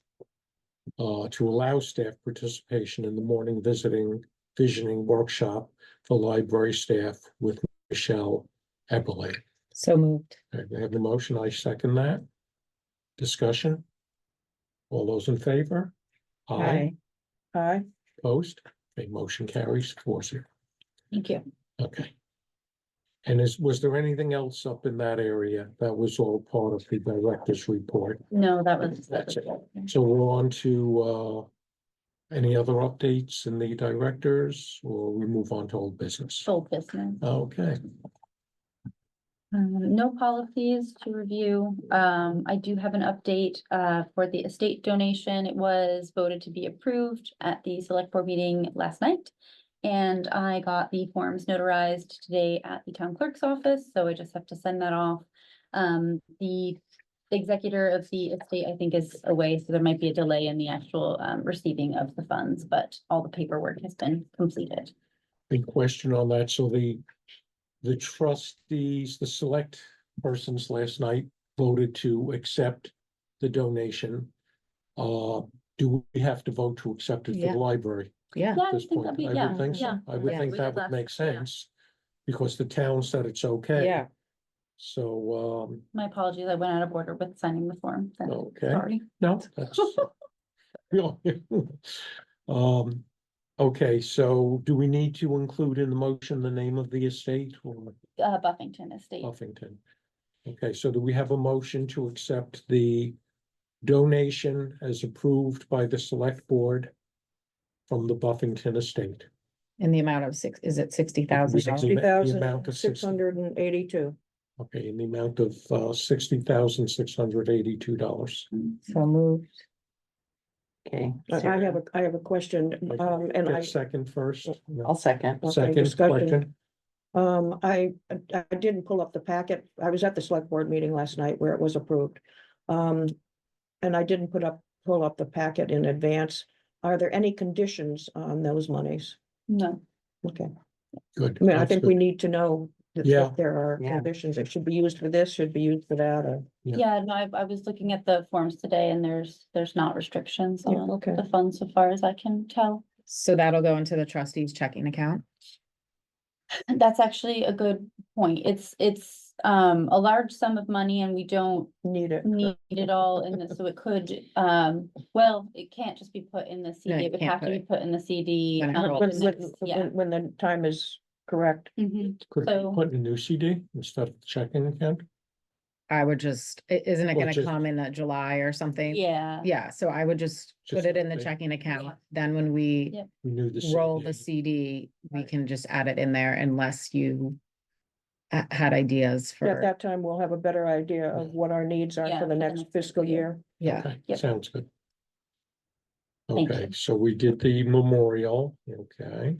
to allow staff participation in the morning visioning workshop for library staff with Michelle Epperle.
So moved.
I have the motion. I second that. Discussion? All those in favor?
Aye.
Aye.
Opposed? Okay, motion carries 4-0.
Thank you.
Okay. And was there anything else up in that area? That was all part of the director's report.
No, that was.
That's it. So we're on to any other updates in the directors, or we move on to old business?
Full business.
Okay,
No policies to review. I do have an update for the estate donation. It was voted to be approved at the select board meeting last night. And I got the forms notarized today at the town clerk's office, so I just have to send that off. The executor of the estate, I think, is away, so there might be a delay in the actual receiving of the funds, but all the paperwork has been completed.
big question on that. So the trustees, the select persons last night voted to accept the donation. Do we have to vote to accept it for
Yeah.
the library?
Yeah.
Yeah,
At
I
this
think
point?
that'd be,
I
yeah,
would think so.
yeah.
I would
Yeah.
think
We
that
did
would
last-
make
yeah.
sense, because the town said it's okay.
Yeah.
So,
My apologies, I went out of order with signing the form. then.
okay.
Sorry.
No, that's. Okay, so do we need to include in the motion the name of the estate or
Buffington Estate.
Buffington? Okay, so do we have a motion to accept the donation as approved by the select board from the Buffington estate?
In the amount of is it $60,000?
The amount of
60,682.
Okay, in the amount of $60,682.
So moved. Okay.
I have a question, and I.
Get second first. No.
I'll second.
Okay,
Second
discussion.
question.
I didn't pull up the packet. I was at the select board meeting last night where it was approved. And I didn't pull up the packet in advance. Are there any conditions on those monies?
No.
Okay,
Good.
I mean, I
That's
think
good.
we need to know that
Yeah.
if there are
Yeah.
conditions, it should be used for this, should be used for that, or.
Yeah.
Yeah, no, I was looking at the forms today and there's not restrictions
Yeah,
on
okay.
the funds so far as I can tell.
So that'll go into the trustees checking account?
That's actually a good point. It's a large sum of money and we don't
Need it.
need it all in this, so it could, well, it can't just be put in the
No,
CD,
you
it would
can't
have to
put
be
it
put in the CD.
when it
the
rolls.
next- Yeah.
When the time is correct.
Mhm.
Could
So-
put in a new CD instead of the checking account?
I would just, isn't it
Well,
gonna
just-
come in July or something?
Yeah.
Yeah, so I would just put
Just
it in the
like-
checking account, then when we
Yep.
Renew the
roll the
CD.
CD, we can just add it in there unless you had ideas
At
for,
that time, we'll have a better idea of what our needs are
Yeah,
for the next fiscal year.
yeah.
Okay,
Yep.
sounds good.
Thank
Okay,
you.
so we did the memorial, okay.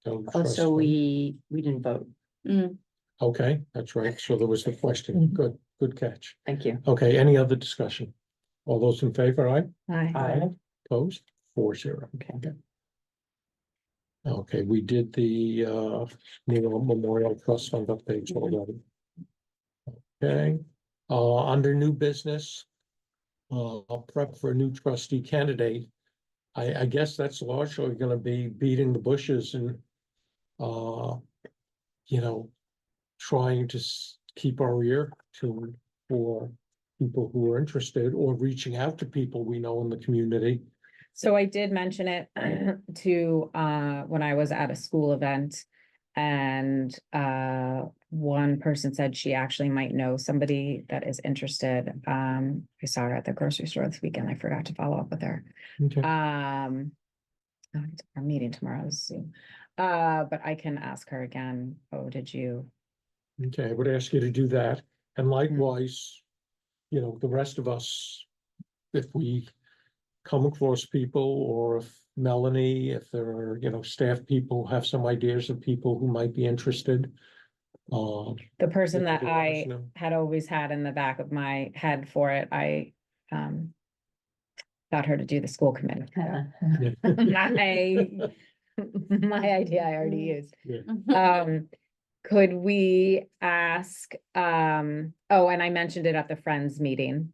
Town
Oh,
trust
so
fund.
we didn't vote.
Mm.
Okay, that's right. So there was the question.
Mhm.
Good, good catch.
Thank you.
Okay, any other discussion? All those in favor, aye?
Aye.
Opposed? 4-0.
Okay.
Okay, we did the Memorial Trust Fund updates already. Okay, under new business. Prep for a new trustee candidate. I guess that's largely gonna be beating the bushes and you know, trying to keep our ear tuned for people who are interested or reaching out to people we know in the community.
So I did mention it to, when I was at a school event. And, one person said she actually might know somebody that is interested. I saw her at the grocery store this weekend. I forgot to follow up with her.
Okay.
Our meeting tomorrow is Zoom. But I can ask her again. Oh, did you?
Okay, I would ask you to do that. And likewise, you know, the rest of us, if we come across people, or if Melanie, if there are, you know, staff people have some ideas of people who might be interested.
The person
you
that
can let us
I
know.
had always had in the back of my head for it, I got her to do the school committee. My idea I already used. Could we ask, oh, and I mentioned it at the Friends meeting.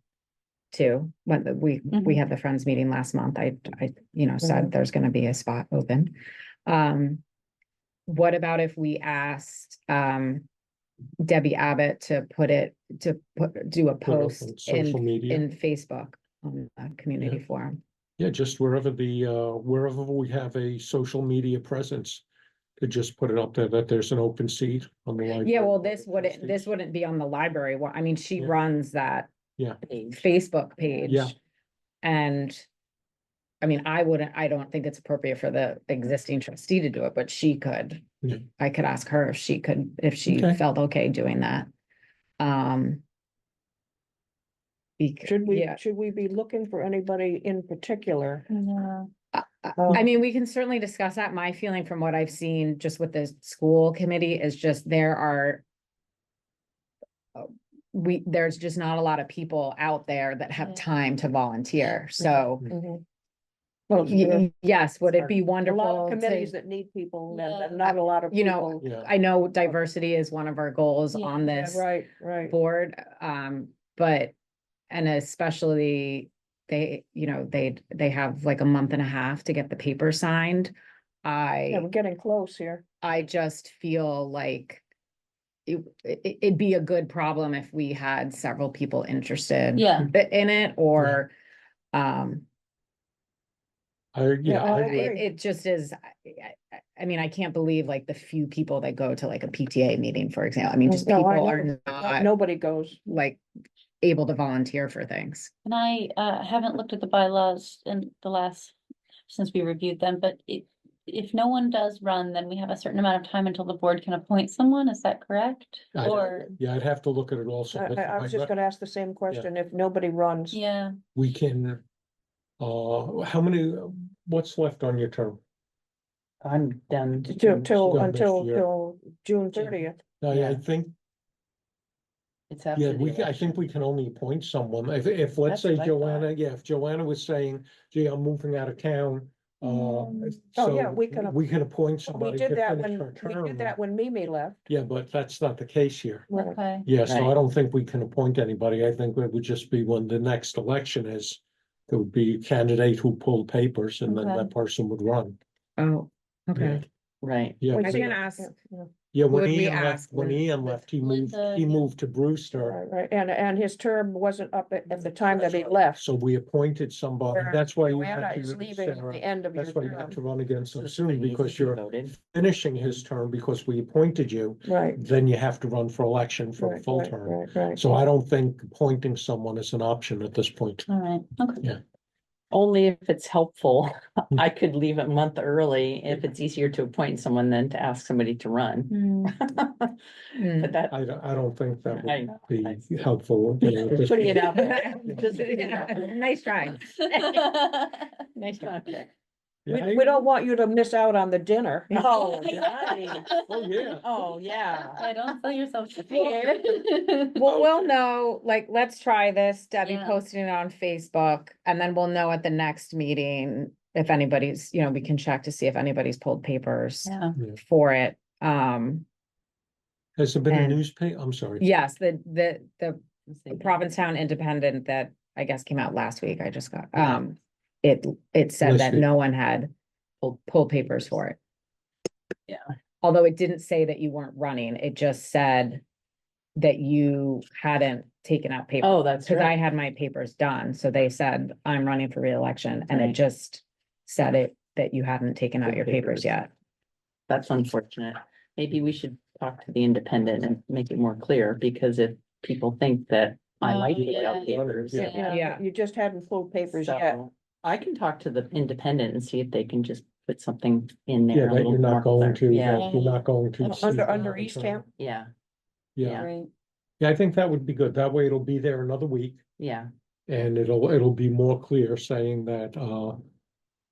too. When we
Mhm.
had the Friends meeting last month, I,
Mhm.
said there's gonna be a spot open. What about if we asked, Debbie Abbott to do a
Put up
post
on social media.
in Facebook on a community
Yeah.
forum?
Yeah, just wherever wherever we have a social media presence, to just put it up there that there's an open seat on the library.
Yeah, well,
Board of
this
Trustees.
wouldn't be on the library one. I mean, she
Yeah.
runs that
Yeah,
Facebook page.
Yeah.
And I mean, I don't think it's appropriate for the existing trustee to do it, but she could.
Yeah.
I could ask her if she
Okay.
felt okay doing that.
Should we,
Yeah,
should we be looking for anybody in particular?
Yeah.
I mean, we can certainly discuss that. My feeling from what I've seen just with the school committee is just there's just not a lot of people out there that have
Yeah.
time to volunteer. So
Mhm. Well, there are
yes, would it be
a lot
wonderful
of committees
to,
that need people
Yeah.
and not a lot of
you know,
people.
Yeah.
I know diversity is one of our goals
Yeah.
on
Yeah,
this
right, right.
board, but, and especially they, they have like a month and a half to get the paper signed.
Yeah, we're getting close here.
I just feel like it'd be a good problem if we had several people interested
Yeah.
in it, or, um,
Yeah, I agree.
it just is, I mean, I can't believe like the few people that go to like a PTA meeting, for example. I mean, just
No, I
people
know.
are not
Nobody goes.
like able to volunteer for things.
And I haven't looked at the bylaws in the last, since we reviewed them, but if no one does run, then we have a certain amount of time until the board can appoint someone, is that correct? Or,
Yeah, I'd have to look at it also. but
I was just gonna ask the same question. If nobody runs.
yeah,
We can, what's left on your term?
I'm done.
Till,
Done next year.
until June 30th.
I
Yeah.
think,
It's after the
I think we
election.
can only appoint someone. If, let's
That's
say
what I thought.
Joanna, if Joanna was saying, gee, I'm moving out of town.
Oh, yeah,
So
we can-
we can appoint
We
somebody
did
to
that
finish her
we
term.
did that when Mimi left.
Yeah, but that's not the case here.
Right.
okay,
Yeah, so I
Right.
don't think we can appoint anybody. I think it would just be when the next election is, there would be a candidate who pulled papers and then
Okay.
that person would run.
Oh, okay.
Right.
Yeah.
We
I
did-
can ask,
yeah.
Yeah, when
Would we
Ian left,
ask
when Ian left, he
Linda, yeah.
moved to Brewster.
Right, right. And his term wasn't up at the time that he left.
So we appointed somebody.
Where
That's why you
Joanna
had
is
to,
leaving at
Sarah,
the end of your
that's why you had
term.
to run against him soon
Pretty easy
because
if you
you're
voted.
finishing his term because we appointed you.
Right.
Then you have to run for election for a
Right,
full
right,
term.
right, right.
So I don't think appointing someone is an option at this point.
all right, okay.
Only if it's helpful.
Hmm.
I could leave a month early if it's easier to appoint someone than to ask somebody to run.
Hmm.
But that,
I don't think that
I-
would be helpful. You know, at this
Putting it
point.
out there. Just putting it out there.
nice try. Nice try.
Yeah,
We don't want you to miss out on the dinner.
Oh, nice.
Oh, yeah.
Oh, yeah.
I don't sell yourself to fear.
Well, we'll know, like, let's try this, Debbie
Yeah.
posting it on Facebook, and then we'll know at the next meeting if anybody's, we can check to see if anybody's pulled papers
Yeah,
for it.
Has there been a
And-
newspaper? I'm sorry.
Yes, the Provincetown Independent that I guess came out last week, I just got, it said that
Listed.
no one had pulled papers for it.
Yeah.
Although it didn't say that you weren't running, it just said that you hadn't taken out papers.
Oh, that's
Cause I
right.
had my papers done, so they said, I'm running for reelection, and it
Right.
just said that you hadn't taken out
Good
your papers
papers.
yet.
That's unfortunate. Maybe we should talk to the independent and make it more clear, because if people think that I
Oh,
like to
yeah.
out papers.
Yeah.
Yeah, you just hadn't pulled papers yet.
So I can talk to the independent and see if they can just put something in
Yeah,
there. a
that
little
you're
more
not going
clear.
to,
Yeah,
that you're not going to.
Under Eastham.
yeah,
Yeah,
right.
yeah, I think that would be good. That way it'll be there another week
yeah.
and it'll be more clear saying that,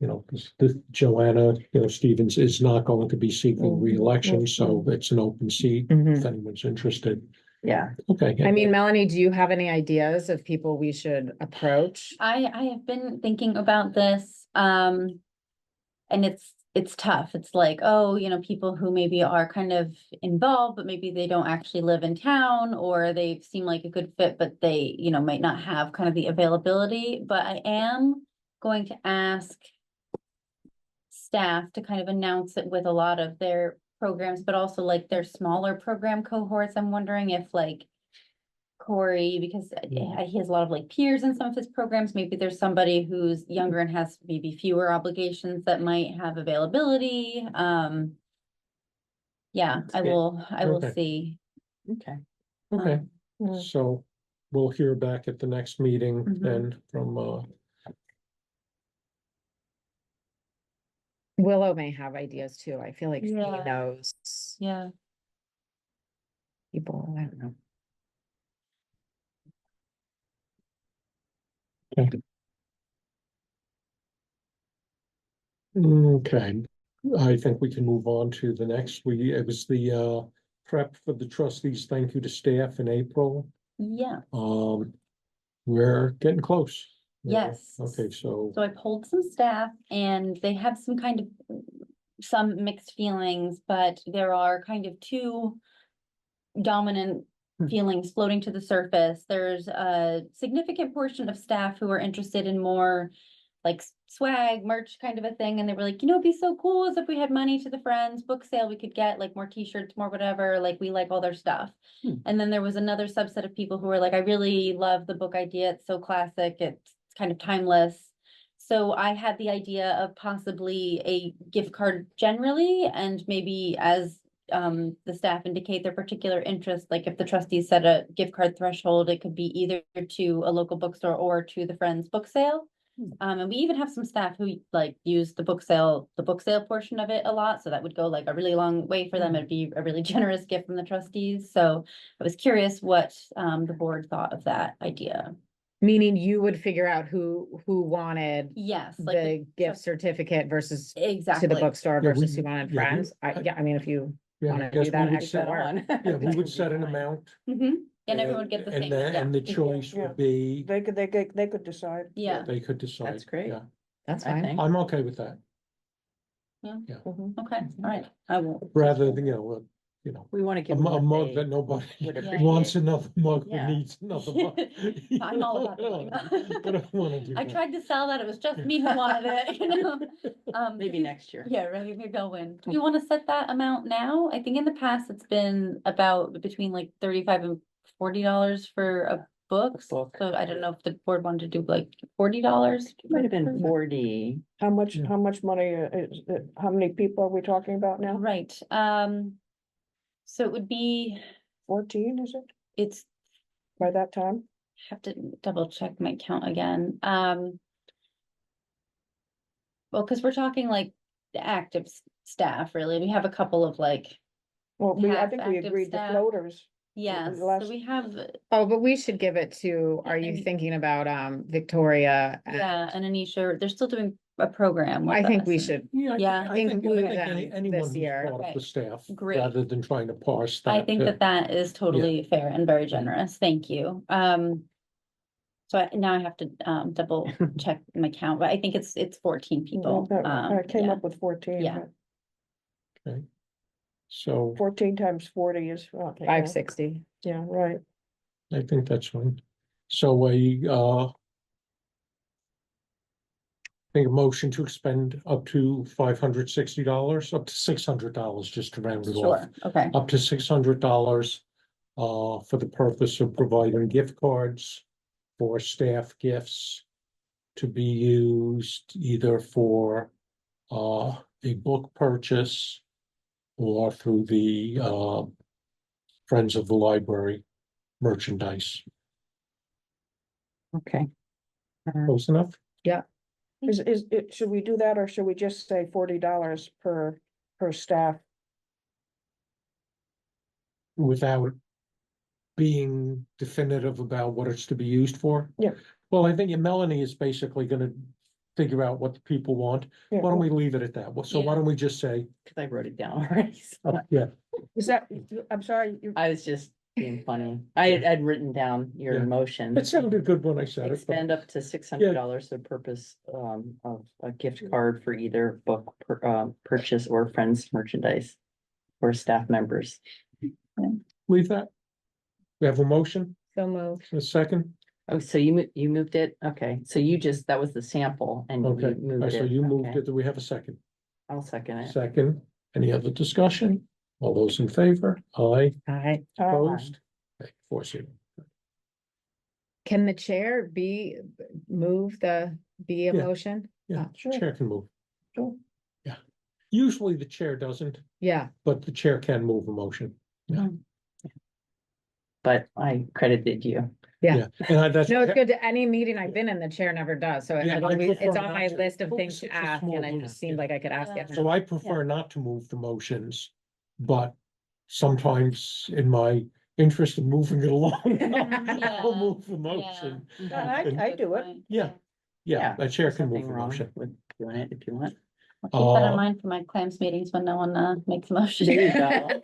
this Joanna, Stevens is not going to be seeking
Mhm,
reelection, so
mhm.
it's an open seat if
Mhm.
anyone's interested.
Yeah.
Okay.
I mean, Melanie, do you have any ideas of people we should approach?
I have been thinking about this, and it's it's tough. It's like, oh, people who maybe are kind of involved, but maybe they don't actually live in town, or they seem like a good fit, but they, might not have kind of the availability. But I am going to ask staff to kind of announce it with a lot of their programs, but also like their smaller program cohorts. I'm wondering if like Corey, because he has a lot of like peers in some of his programs, maybe there's somebody who's younger and has maybe fewer obligations that might have availability. Yeah, I will
Okay.
see.
Okay.
Okay,
Mm.
so we'll hear back at the next meeting
Mhm.
then from,
Willow may have ideas too. I feel like she
Yeah.
knows
Yeah,
people, I don't know.
okay. I think we can move on to the next. It was the, prep for the trustees. Thank you to staff in April.
yeah,
We're getting close.
yes.
Okay, so,
So I polled some staff and they have some kind of, some mixed feelings, but there are kind of two dominant feelings floating to the surface. There's a significant portion of staff who are interested in more like swag, merch kind of a thing. And they were like, it'd be so cool as if we had money to the Friends book sale, we could get like more t-shirts, more whatever, like we like all their stuff. And then there was another subset of people who were like, I really love the book idea. It's so classic. It's kind of timeless. So I had the idea of possibly a gift card generally, and maybe as the staff indicate their particular interest, like if the trustees set a gift card threshold, it could be either to a local bookstore or to the Friends book sale. And we even have some staff who like use the book sale portion of it a lot. So that would go like a really long way for them. It'd be a really generous gift from the trustees. So I was curious what the board thought of that idea.
Meaning you would figure out who wanted
Yes, like
the gift certificate versus to
exactly.
the bookstore
Yeah,
versus
we-
who wanted
yeah, we-
Friends. I mean, if you
yeah, I
wanna
guess
do
we
that
would
extra
set,
one.
yeah, we
that
would
be
set an
fine.
amount.
And everyone would get the same.
And the choice
Yeah.
would be,
They could decide.
Yeah.
they could decide.
That's great.
Yeah,
That's
I
fine.
think.
I'm okay with that,
Mhm.
Okay, all right, I will.
rather than,
We want to
a
give them
a
what
mug
they
that nobody
would
Yeah.
wants
appreciate.
another mug or
Yeah.
needs another mug.
I'm all about the mug.
I don't wanna do
I
that.
tried to sell that, it was just me who wanted it.
Maybe next year.
Yeah, right, maybe I'll win. Do we want to set that amount now? I think in the past it's been about between like $35 and $40 for a book.
book.
So I don't know if the board wanted to do like $40.
Might have been 40.
How much
Yeah.
money how many people are we talking about now?
Right, so it would be,
14, is it,
it's,
by that time?
have to double check my count again, well, because we're talking like the active staff, really, we have a couple of like,
Well, I
Half
think we
active
agreed the
staff.
floaters.
yes,
last-
so we have,
Oh, but we should give it to, are you
And-
thinking about Victoria?
yeah, and Anisha, they're still doing a program with
I think we
us.
should,
Yeah,
Yeah.
I think
Include
anyone
this
who's
year.
part of
Okay.
the staff,
Great.
rather than trying to parse that.
I think that that is totally fair and very generous, thank you. So now I have to double check my count, but I think it's 14 people.
I came
Yeah.
up with 14.
Yeah.
but
So
14 times 40 is, okay,
560.
yeah, right.
I think that's fine. So make a motion to expend up to $560, up to $600, just to round it off.
Sure, okay,
Up to $600 for the purpose of providing gift cards for staff gifts to be used either for a book purchase or through the Friends of the Library merchandise.
Okay.
Close enough?
Is it, should we do that, or should we just say $40 per staff?
Without being definitive about what it's to be used for?
Yeah.
Well, I think Melanie is basically gonna figure out what the people want.
Yeah,
Why don't we leave it at that? So why
Yeah.
don't we just say,
Cause I wrote it down already. So
Is that, I'm sorry,
I was just being funny. I'd written down your
Yeah.
motion.
It sounded good when I said it, but
Expend up to $600 for purpose of a gift card for either book purchase or friends merchandise for staff members.
leave that. We have a motion,
So moved.
a second,
Oh, so you moved it? Okay, so that was the sample and you
okay,
moved
so
it.
you moved
Okay,
it, do we have a second?
I'll second it.
Second, any other discussion? All those in favor? Aye,
Aye.
opposed? Okay, 4-0.
Can the chair move be a
Yeah.
motion?
Yeah,
Oh, sure.
chair can move.
Sure.
Yeah, usually the chair doesn't,
Yeah,
but the chair can move a motion.
But I credited you.
yeah.
And that's.
No, it's good. Any meeting I've been in, the chair never does. So
Yeah, I
it's
prefer
on
not
my
to.
list of
Oh,
things
it's
to
a
ask
small
and it
room,
just seemed
yeah.
like I could ask
Yeah.
it.
So I prefer not to move the motions, but sometimes in my interest in moving it along, I'll
Yeah,
move the motion.
I do it.
Yeah. Yeah, a chair
there's
can move
nothing
the
wrong
motion.
with doing it if you want.
I'll keep that
Uh,
in mind for my claims meetings when no one makes a motion.
There you go.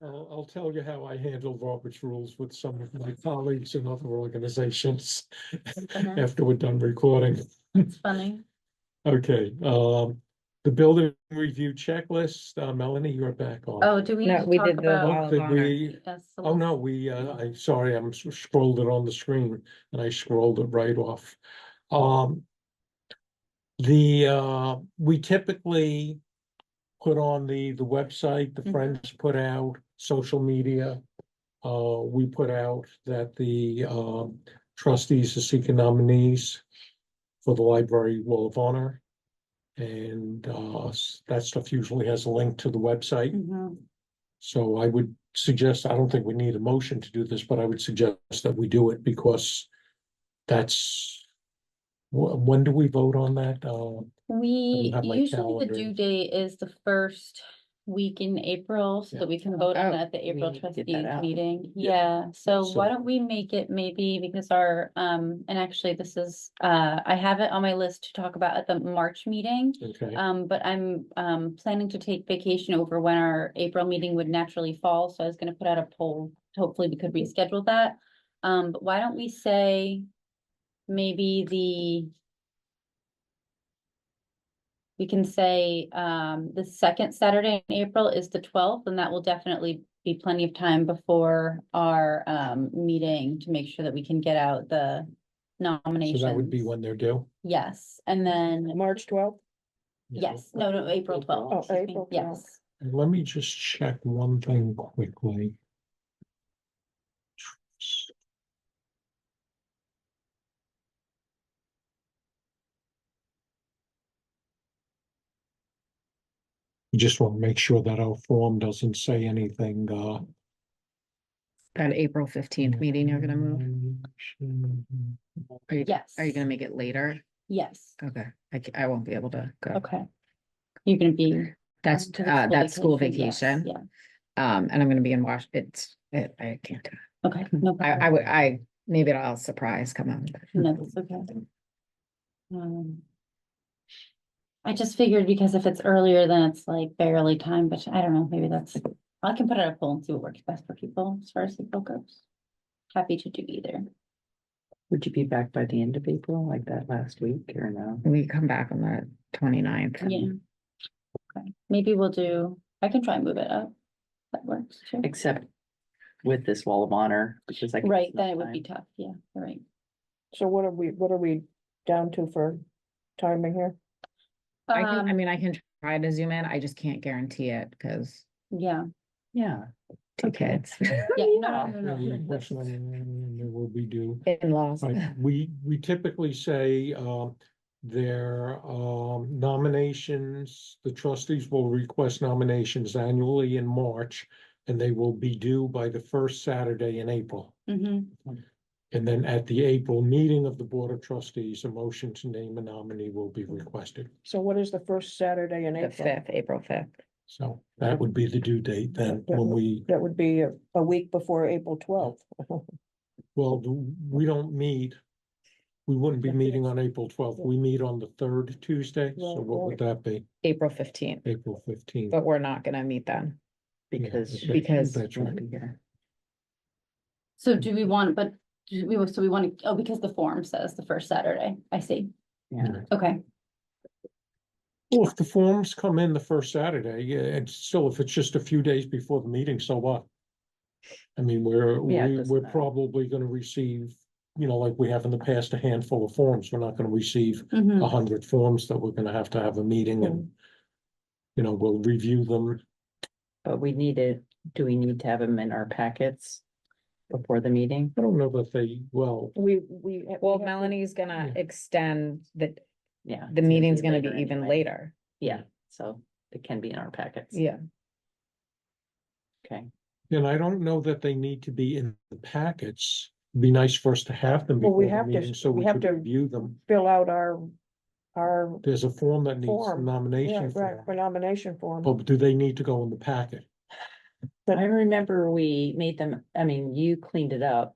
I'll tell you how I handle Robert's rules with some of my colleagues in other organizations
Uh-huh.
after we're done recording.
It's funny.
Okay, the building review checklist, Melanie, you're back on.
Oh, do we
No,
need to
we
talk
did the
about?
wall of
Did
honor.
we, oh no, I'm sorry, I'm scrolled it on the screen and I scrolled it right off. We typically put on the website, the
Mhm.
Friends put out, social media. We put out that the trustees are seeking nominees for the library wall of honor. And that stuff usually has a link to the website.
Mhm.
So I would suggest, I don't think we need a motion to do this, but I would suggest that we do it because that's, when do we vote on that?
We,
have my
usually the
calendar.
due date is the first week in April, so
Yeah.
that we can vote on
Oh,
it at the April
we need to get that
trustees
out.
meeting.
Yeah.
Yeah, so
So-
why don't we make it maybe because and actually this is, I have it on my list to talk about at the March meeting.
Okay,
But I'm planning to take vacation over when our April meeting would naturally fall, so I was gonna put out a poll. Hopefully we could reschedule that. But why don't we say maybe we can say the second Saturday in April is the 12th, and that will definitely be plenty of time before our meeting to make sure that we can get out the
so
nominations.
that would be when they're due?
Yes, and then,
March 12th?
yes, no, April 12th.
Oh,
excuse me.
April 12th.
Yes.
And let me just check one thing quickly. We just want to make sure that our form doesn't say anything,
That April 15th meeting you're gonna move?
Yes.
Are you gonna make it later?
Yes,
Okay, I won't be able to go.
okay. You're gonna be.
That's,
to the
that's school
yes,
vacation.
Yeah,
And I'm gonna be in I can't do it.
okay, no
I
problem.
would, maybe I'll surprise come on.
No, that's okay. I just figured because if it's earlier, then it's like barely time, but I don't know, maybe I can put out a poll and see what works best for people as far as April goes. Happy to do either.
Would you be back by the end of April, like that last week or no?
We come back on the 29th.
Yeah. Okay, maybe I can try and move it up. That works too.
Except with this wall of honor, because like.
Right, then it would be tough, yeah, you're right.
So what are we down to for timing here?
I mean, I can try to zoom in. I just can't guarantee it because
Yeah,
Yeah.
two
Okay.
kids.
yeah, no.
There will be due.
In-laws.
Right, we typically say, their nominations, the trustees will request nominations annually in March. And they will be due by the first Saturday in April.
Mhm.
And then at the April meeting of the Board of Trustees, a motion to name a nominee will be requested.
So what is the first Saturday in
The
April?
5th, April 5th.
So that would be the due date then, when we,
That would be a week before April 12th.
we don't meet. We wouldn't be meeting on April 12th. We meet on the third Tuesday, so
Right,
what would that be?
April 15th,
April 15th.
but we're not gonna meet then.
Because.
Yeah,
Because-
That's
Won't
right.
be here.
So do we want, but so we want to, oh, because the form says the first Saturday, I see,
Yeah,
okay,
Well, if the forms come in the first Saturday, yeah, it's still, if it's just a few days before the meeting, so what? I mean,
Yeah, it doesn't
we're
matter.
probably gonna receive, like we have in the past, a handful of forms. We're not gonna receive
mhm,
100 forms that we're gonna have a meeting and, we'll review them.
but do we need to have them in our packets before the meeting?
I don't know that
Well,
we have to-
Melanie's gonna
Yeah.
extend
Yeah.
the
it's
meeting's gonna be
later
even
anyway.
later.
Yeah, so it can be in our packets.
Yeah.
Okay,
And I don't know that they need to be in the packets. It'd be nice for us to have them
Well, we
before the
have to-
meeting, so
we
we
have
could
to-
review them.
Fill out our
There's a form that needs
form. Yeah,
nomination
right, for
form.
nomination form.
But do they need to go in the packet?
I remember we made them, I mean, you cleaned it up,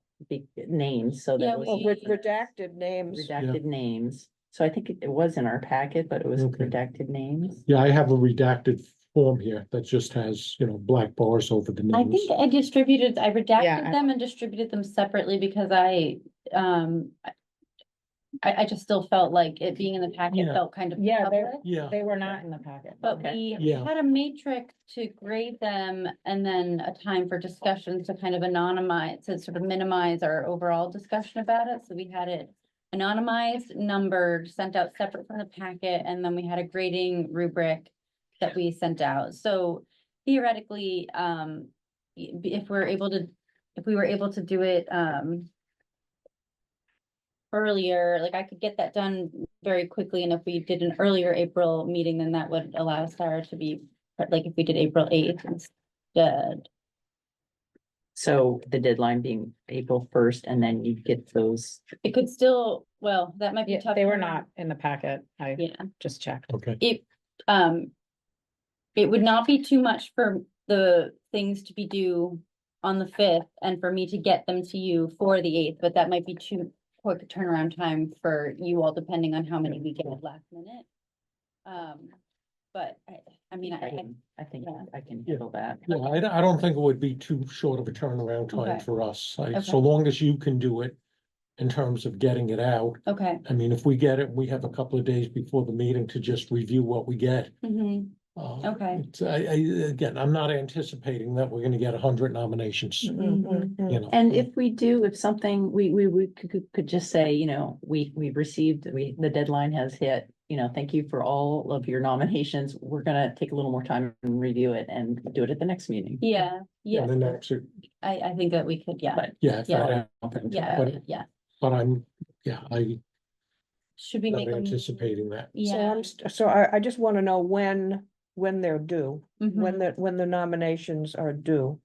names, so
Yeah,
that was
Well, with redacted names.
redacted names. So I think it was in our packet, but it was
Okay.
redacted names.
Yeah, I have a redacted form here that just has, black bars over the
I
names.
think I redacted
Yeah,
them and distributed them separately because I just still felt like it being in the packet
Yeah.
felt kind of
Yeah,
public.
Yeah,
they were not in the packet.
But
Okay.
we
Yeah.
had a matrix to grade them and then a time for discussions to kind of anonymize, to sort of minimize our overall discussion about it. So we had it anonymized, numbered, sent out separate from the packet, and then we had a grading rubric that we sent out. So theoretically, if we were able to do it, earlier, like I could get that done very quickly, and if we did an earlier April meeting, then that would allow Sara to be, like, if we did April 8th instead.
So the deadline being April 1st, and then you get those.
It could still, well, that might be
Yeah,
tough.
they were
for-
not in the packet. I
Yeah,
just checked.
okay.
It would not be too much for the things to be due on the 5th and for me to get them to you for the 8th, but that might be too quick a turnaround time for you all, depending on how many we get last minute. But I mean,
I think
yeah.
I can handle that.
Yeah, I don't think it would be too short of a turnaround time
Okay.
for us.
Okay.
So long as you can do it in terms of getting it out.
Okay.
I mean, if we get it, we have a couple of days before the meeting to just review what we get.
Mhm. Okay.
Again, I'm not anticipating that we're gonna get 100 nominations,
Mhm.
And if we do, if something, we could just say, we've received, the deadline has hit, thank you for all of your nominations. We're gonna take a little more time and review it and do it at the next meeting.
Yeah,
And
yeah,
then that's,
I think that we could, yeah,
But
yeah, if
Yeah.
that happened.
yeah, yeah.
But I'm
Should we
not
make them?
anticipating that.
Yeah.
So I just want to know when they're due,
Mhm.
when the nominations are due.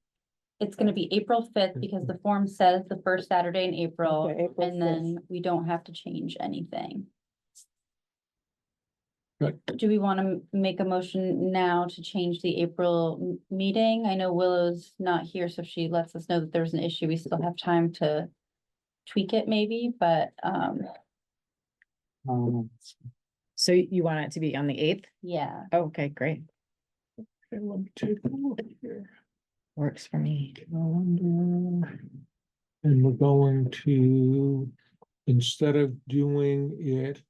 It's gonna be April 5th because the form says the first Saturday in April,
Okay, April
and then we don't have to change anything.
Good.
Do we want to make a motion now to change the April meeting? I know Willow's not here, so if she lets us know that there's an issue, we still have time to tweak it maybe, but,
So you want it to be on the 8th?
yeah.
Okay, great.
Okay, let me take a look here.
Works for me.
Calendar. And we're going to, instead of doing it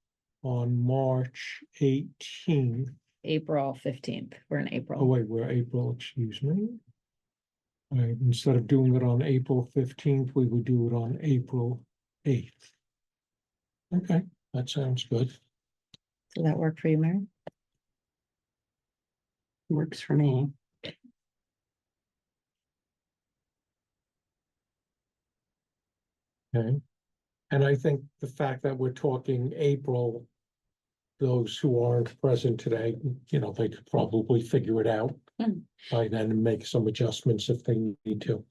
on March 18th,
April 15th. We're in
oh
April.
wait, we're April, excuse me. All right, instead of doing it on April 15th, we would do it on April 8th. Okay, that sounds good.
Does that work for you, Mary?
Works for me.
Okay. And I think the fact that we're talking April, those who aren't present today, they could probably figure it out
Mm.
by then and make some adjustments if they need to.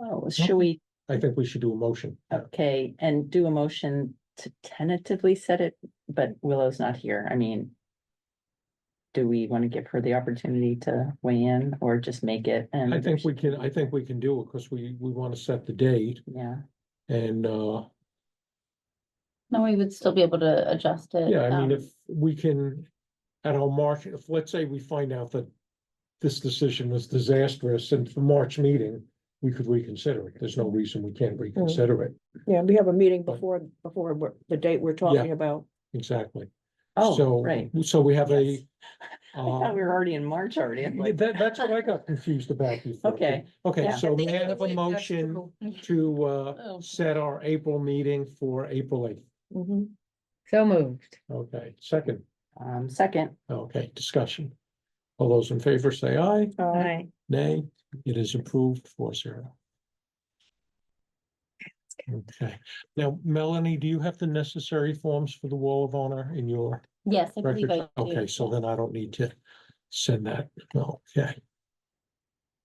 Oh, should we,
I think we should do a motion.
okay, and do a motion to tentatively set it, but Willow's not here. I mean, do we want to give her the opportunity to weigh in or just make it? And
I think we can do it because we want to set the date
Yeah,
and,
No, we would still be able to adjust it.
yeah, I mean, if we can, at our March, if let's say we find out that this decision was disastrous and for March meeting, we could reconsider it. There's no reason we can't reconsider it.
Yeah, we have a meeting
But-
before the date we're talking about.
Exactly.
Oh,
So,
right.
so we have
Yes.
a,
I thought we were already in March already. I'm like,
that's what I got confused about before.
Okay,
Okay,
yeah.
so may I have a
That's
motion
true.
to,
Oh.
set our April meeting for April 8th?
Mhm.
So moved.
Okay, second,
second,
okay, discussion. All those in favor say aye,
Aye.
nay, it is approved 4-0. Okay, now Melanie, do you have the necessary forms for the Wall of Honor in your
Yes, I believe
record?
I do.
Okay, so then I don't need to send that, okay.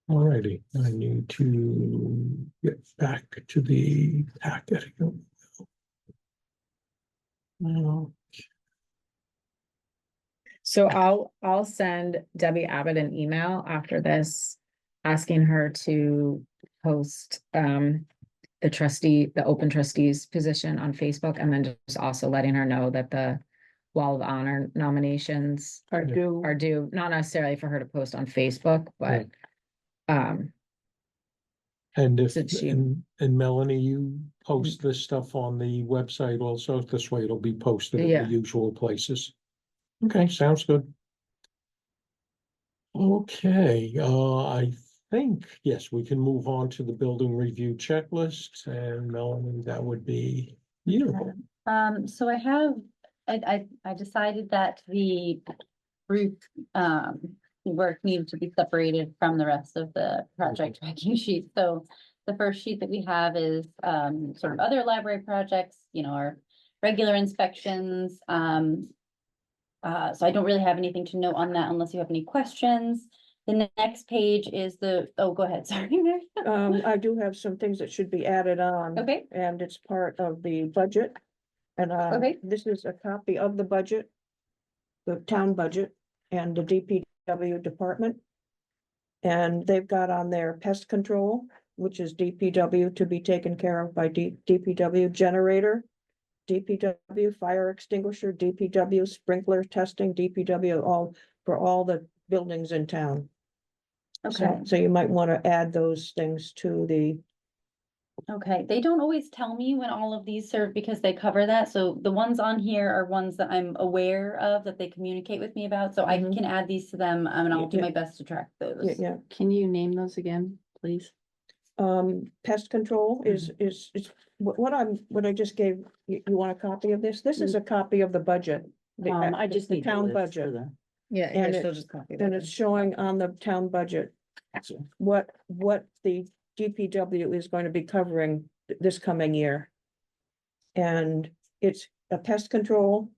Alrighty, I need to get back to the packet. Well,
So I'll send Debbie Abbott an email after this, asking her to post the open trustees position on Facebook, and then just also letting her know that the Wall of Honor nominations
Are due.
are due, not necessarily for her to post on Facebook, but
And if,
Since she-
and Melanie, you post this stuff on the website also, this way it'll be posted in
Yeah.
the usual places. Okay, sounds good. Okay, I think, yes, we can move on to the building review checklist, and Melanie, that would be you.
So I decided that the roof, work needed to be separated from the rest of the project tracking sheet. So the first sheet that we have is, sort of other library projects, our regular inspections. So I don't really have anything to note on that unless you have any questions. The next page is oh, go ahead, sorry, Mary.
I do have some things that should be added on.
Okay.
And it's part of the budget. And
Okay.
this is a copy of the budget, the town budget and the DPW department. And they've got on there pest control, which is DPW to be taken care of by DPW generator, DPW fire extinguisher, DPW sprinkler testing, DPW all for all the buildings in town.
Okay,
So you might want to add those things to the,
okay. They don't always tell me when all of these serve because they cover that. So the ones on here are ones that I'm aware of that they communicate with me about. So I
Mhm.
can add these to them and I'll do
Yeah.
my best to track those.
yeah.
can you name those again, please?
Pest control is what I just gave, you want a copy of this? This is a copy of the budget.
I just
the
need the
town
list for
budget,
the.
Yeah,
And
here, she'll
it-
just copy
and
that.
it's showing on the town budget what the DPW is going to be covering this coming year. And it's a pest control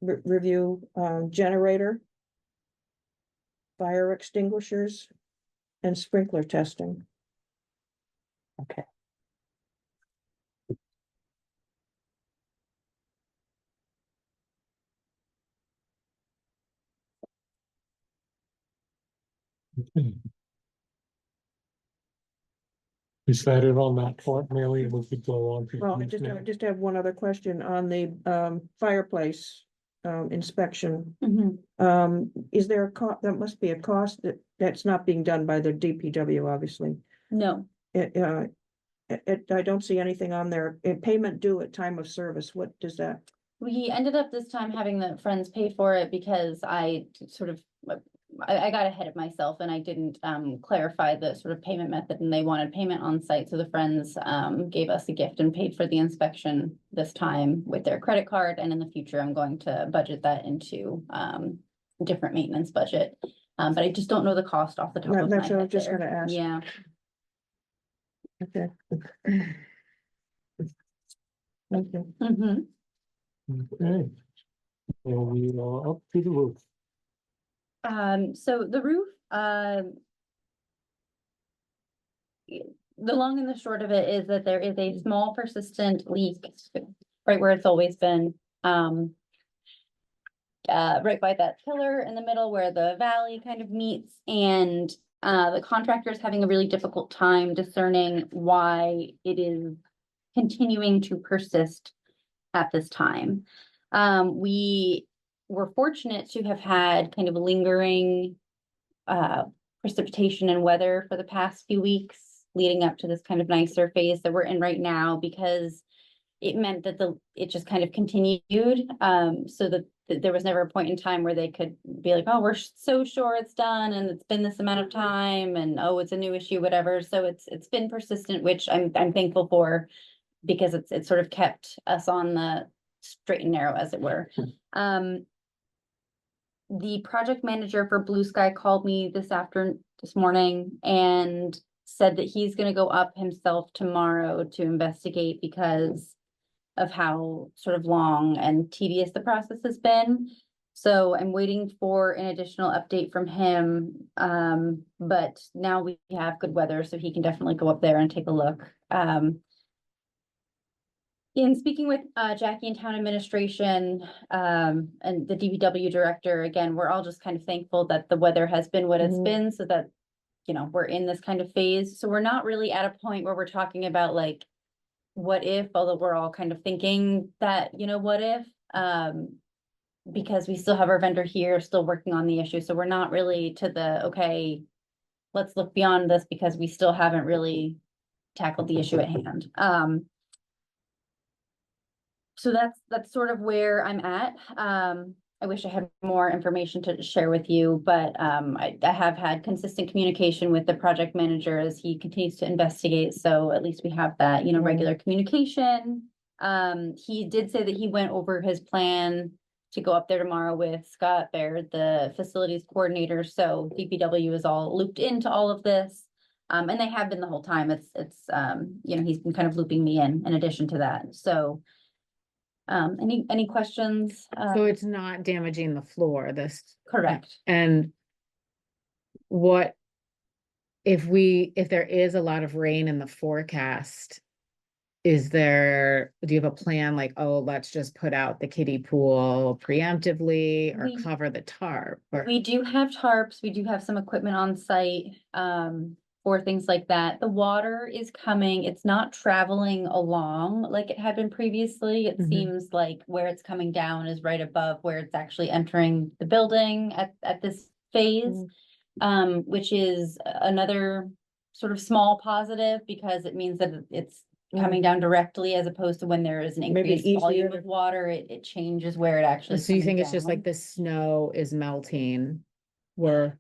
review, generator, fire extinguishers, and sprinkler testing.
Okay.
Is that it on that part, Mary? We could go on to.
Well, I
these now.
just have one other question on the fireplace inspection.
Mhm.
Is there there must be a cost that's not being done by the DPW, obviously.
No,
I don't see anything on there. Payment due at time of service. What does that?
we ended up this time having the friends pay for it because I sort of, I got ahead of myself and I didn't clarify the sort of payment method and they wanted payment on site. So the friends gave us a gift and paid for the inspection this time with their credit card. And in the future, I'm going to budget that into different maintenance budget. But I just don't know the cost off the top of my
That's what I was
head
just
there.
gonna ask.
Yeah.
Okay. Okay.
Mhm.
Okay. Well, we are up to the roof.
So the roof, the long and the short of it is that there is a small persistent leak right where it's always been. Right by that pillar in the middle where the valley kind of meets and the contractor is having a really difficult time discerning why it is continuing to persist at this time. We were fortunate to have had kind of lingering precipitation and weather for the past few weeks, leading up to this kind of nicer phase that we're in right now, because it meant that it just kind of continued, so that there was never a point in time where they could be like, oh, we're so sure it's done and it's been this amount of time and oh, it's a new issue, whatever. So it's been persistent, which I'm thankful for, because it's sort of kept us on the straight and narrow, as it were. The project manager for Blue Sky called me this morning and said that he's gonna go up himself tomorrow to investigate because of how sort of long and tedious the process has been. So I'm waiting for an additional update from him. But now we have good weather, so he can definitely go up there and take a look. In speaking with Jackie and town administration and the DPW director, again, we're all just kind of thankful that the weather has been what it's been, so that, you know, we're in this kind of phase. So we're not really at a point where we're talking about like, what if, although we're all kind of thinking that, you know, what if, because we still have our vendor here, still working on the issue. So we're not really to the, okay, let's look beyond this, because we still haven't really tackled the issue at hand. So that's sort of where I'm at. I wish I had more information to share with you, but I have had consistent communication with the project manager as he continues to investigate. So at least we have that, you know, regular communication. He did say that he went over his plan to go up there tomorrow with Scott Baird, the facilities coordinator. So DPW is all looped into all of this. And they have been the whole time. It's you know, he's been kind of looping me in addition to that. So any questions?
So it's not damaging the floor, this.
Correct.
And what if there is a lot of rain in the forecast? Do you have a plan like, oh, let's just put out the kiddie pool preemptively or cover the tarp?
We do have tarps. We do have some equipment on site for things like that. The water is coming. It's not traveling along like it had been previously. It seems like where it's coming down is right above where it's actually entering the building at this phase, which is another sort of small positive, because it means that it's coming down directly, as opposed to when there is an increased volume of water, it changes where it actually.
So you think it's just like the snow is melting, or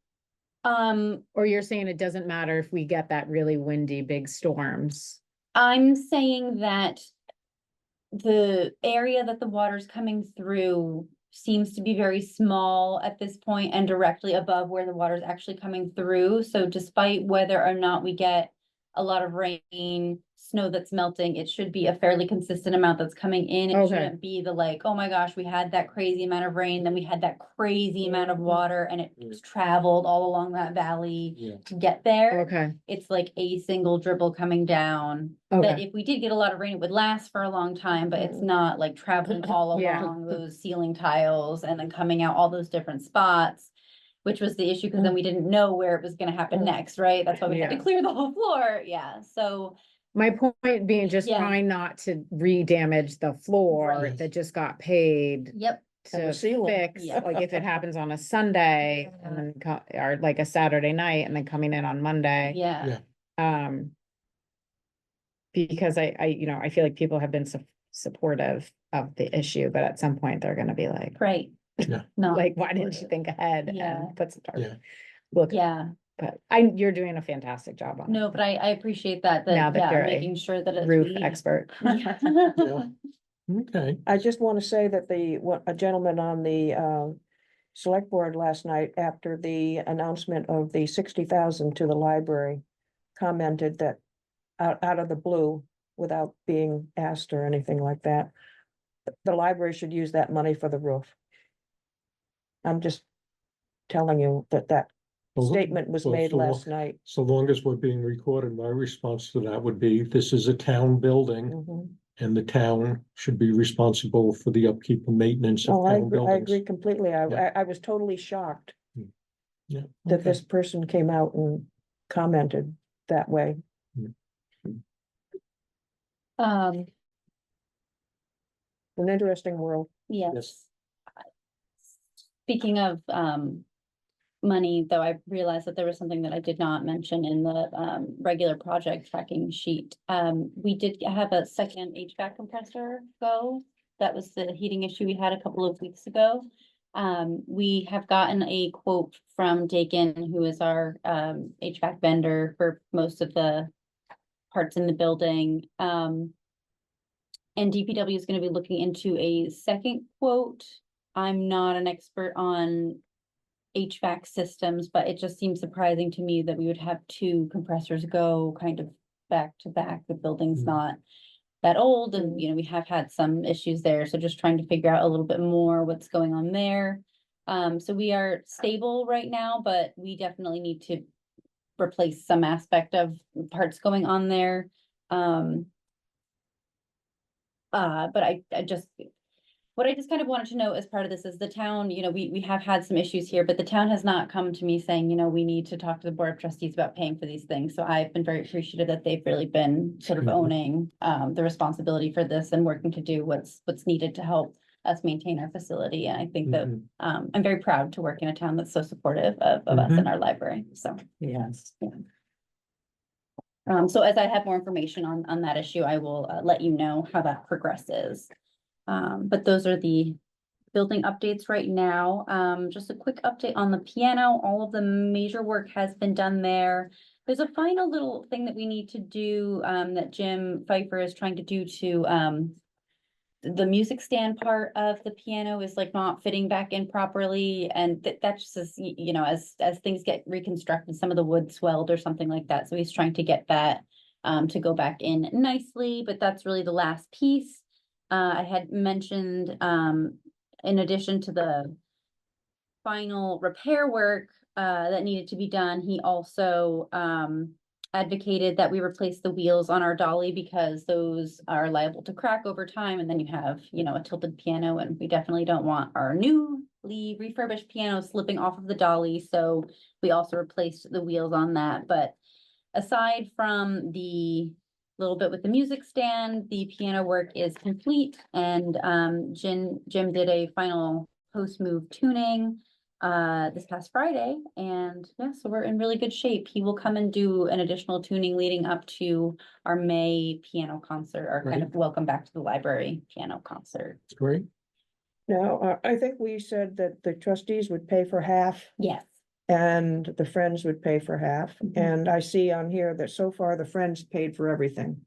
you're saying it doesn't matter if we get that really windy big storms?
I'm saying that the area that the water's coming through seems to be very small at this point and directly above where the water is actually coming through. So despite whether or not we get a lot of rain, snow that's melting, it should be a fairly consistent amount that's coming in. It shouldn't be the like, oh my gosh, we had that crazy amount of rain, then we had that crazy amount of water, and it's traveled all along that valley to get there.
Okay.
It's like a single dribble coming down. That if we did get a lot of rain, it would last for a long time, but it's not like traveling all along those ceiling tiles and then coming out all those different spots, which was the issue, because then we didn't know where it was gonna happen next, right? That's why we had to clear the whole floor. Yeah, so.
My point being just trying not to re-damage the floor that just got paid
Yep.
to fix, like if it happens on a Sunday and then or like a Saturday night and then coming in on Monday.
Yeah.
Because I feel like people have been supportive of the issue, but at some point they're gonna be like,
Right.
Yeah.
No.
like, why didn't you think ahead
Yeah.
and put some tarp?
Yeah.
Look,
Yeah.
but you're doing a fantastic job on
No,
it.
but I appreciate that,
Now that you're
making sure that it's.
Roof expert.
Okay.
I just want to say that a gentleman on the select board last night, after the announcement of the 60,000 to the library, commented that out of the blue, without being asked or anything like that, the library should use that money for the roof. I'm just telling you that statement was made last night.
So long as we're being recorded, my response to that would be, this is a town building and the town should be responsible for the upkeep and maintenance of
Oh, I
town
agree, I
buildings.
agree completely.
Yeah.
I was totally shocked
Yeah.
that
Okay.
this person came out and commented that way.
Um,
An interesting world.
yes.
Yes.
Speaking of, money, though I realized that there was something that I did not mention in the regular project tracking sheet. We did have a second HVAC compressor go. That was the heating issue we had a couple of weeks ago. We have gotten a quote from Dakin, who is our HVAC vendor for most of the parts in the building. And DPW is going to be looking into a second quote. I'm not an expert on HVAC systems, but it just seems surprising to me that we would have two compressors go kind of back to back. The building's
Mhm.
not that old and, we have had some issues there. So just trying to figure out a little bit more what's going on there. So we are stable right now, but we definitely need to replace some aspect of parts going on there. But what I just kind of wanted to know as part of this is the town, we have had some issues here, but the town has not come to me saying, we need to talk to the Board of Trustees about paying for these things. So I've been very appreciative that they've really been sort of
Mhm.
owning the responsibility for this and working to do what's needed to help us maintain our facility. And I think that
Mhm.
I'm very proud to work in a town that's so supportive of us and our library. So.
Yes.
So as I have more information on that issue, I will let you know how that progresses. But those are the building updates right now. Just a quick update on the piano. All of the major work has been done there. There's a final little thing that we need to do that Jim Pfeiffer is trying to do to the music stand part of the piano is like not fitting back in properly. And that's just as things get reconstructed, some of the wood swelled or something like that. So he's trying to get that to go back in nicely, but that's really the last piece. I had mentioned, in addition to the final repair work that needed to be done, he also advocated that we replace the wheels on our dolly because those are liable to crack over time. And then you have, a tilted piano, and we definitely don't want our newly refurbished piano slipping off of the dolly. So we also replaced the wheels on that. But aside from the little bit with the music stand, the piano work is complete, and Jim did a final post-move tuning this past Friday, and yeah, so we're in really good shape. He will come and do an additional tuning leading up to our May piano concert, our kind of welcome back to the library piano concert.
It's great.
Now, I think we said that the trustees would pay for half
Yes.
and the Friends would pay for half.
Mhm.
And I see on here that so far the Friends paid for everything.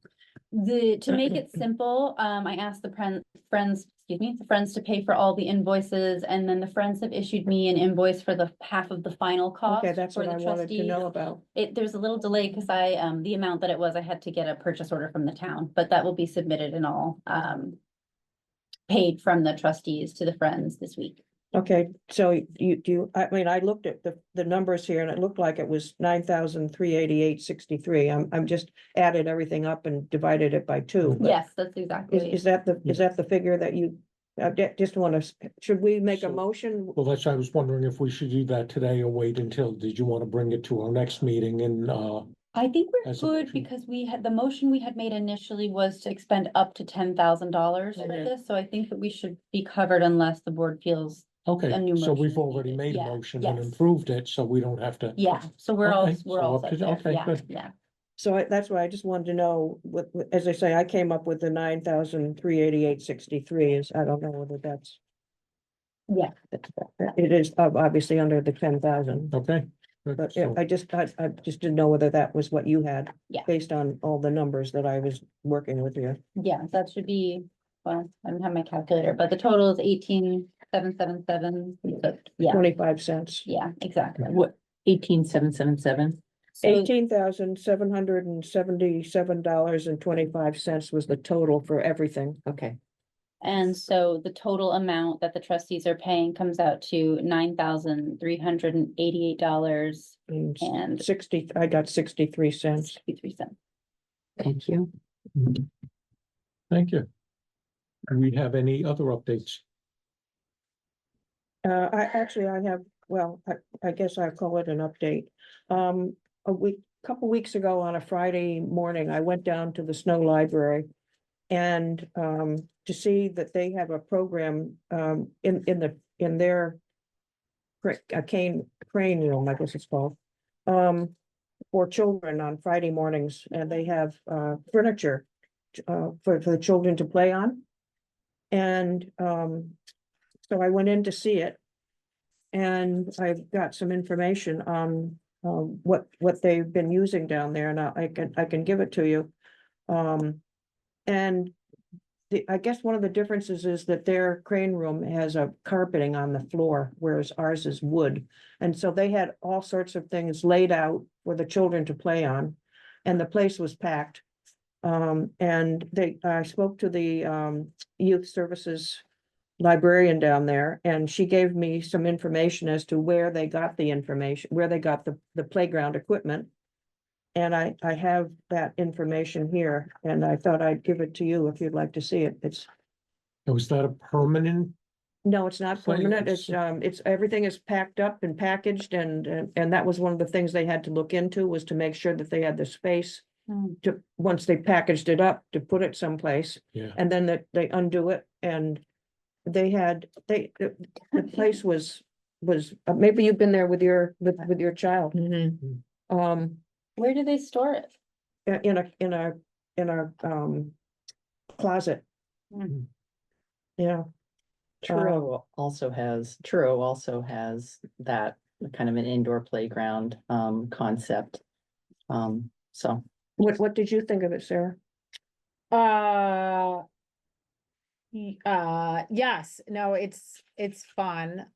To make it simple, I asked the Friends to pay for all the invoices, and then the Friends have issued me an invoice for the half of the final cost.
Okay, that's
for
what
the
I wanted to
trustees.
know about.
There's a little delay because the amount that it was, I had to get a purchase order from the town, but that will be submitted and all, paid from the trustees to the Friends this week.
Okay, so I looked at the numbers here and it looked like it was 9,388.63. I'm just added everything up and divided it by two. but
Yes, that's exactly.
Is that the figure that you, just want to, should we make a
So-
motion?
Well, I was wondering if we should do that today or wait until, did you want to bring it to our next meeting and,
I think we're
As a
good
motion.
because the motion we had made initially was to expend up to $10,000 for
Okay.
this, so I think that we should be covered unless the board feels.
okay,
A new
so we've
motion is
already
needed.
made a
Yeah,
motion and
yes.
improved it, so we don't have to.
Yeah, so we're all
Okay, so
set
up to-
there.
okay,
Yeah,
good.
yeah.
So that's why I just wanted to know, as I say, I came up with the 9,388.63 is, I don't know whether that's.
Yeah.
It is obviously under the 10,000,
Okay. good.
but
So-
I just didn't know whether that was what you had.
Yeah.
Based on all the numbers that I was working with here.
Yeah, that should be, well, I don't have my calculator, but the total is 18,777. Yeah,
25 cents.
yeah, exactly.
What, 18,777?
So-
$18,777.25 was the total for everything.
Okay,
And so the total amount that the trustees are paying comes out to $9,388 and
60, I got 63 cents.
63 cents.
thank you.
Thank you. Do we have any other updates?
I have, well, I guess I call it an update. Couple weeks ago on a Friday morning, I went down to the Snow Library. And to see that they have a program in their a crane room, I guess it's called. For children on Friday mornings, and they have furniture for the children to play on. And so I went in to see it. And I've got some information on what they've been using down there, and I can give it to you. And I guess one of the differences is that their crane room has a carpeting on the floor, whereas ours is wood. And so they had all sorts of things laid out for the children to play on, and the place was packed. And I spoke to the youth services librarian down there, and she gave me some information as to where they got the information, where they got the playground equipment. And I have that information here, and I thought I'd give it to you if you'd like to see it.
Was that a permanent?
No, it's not
Play-
permanent. It's everything is packed up and packaged, and that was one of the things they had to look into, was to make sure that they had the space to, once they packaged it up, to put it someplace,
Yeah,
and then that they undo it, and they had, the place was, maybe you've been there with your child.
Mhm.
Where do they store it?
In a closet.
Hmm.
Yeah.
Truro also has that kind of an indoor playground concept. So
What did you think of it, Sarah?
Yes, no, it's fun.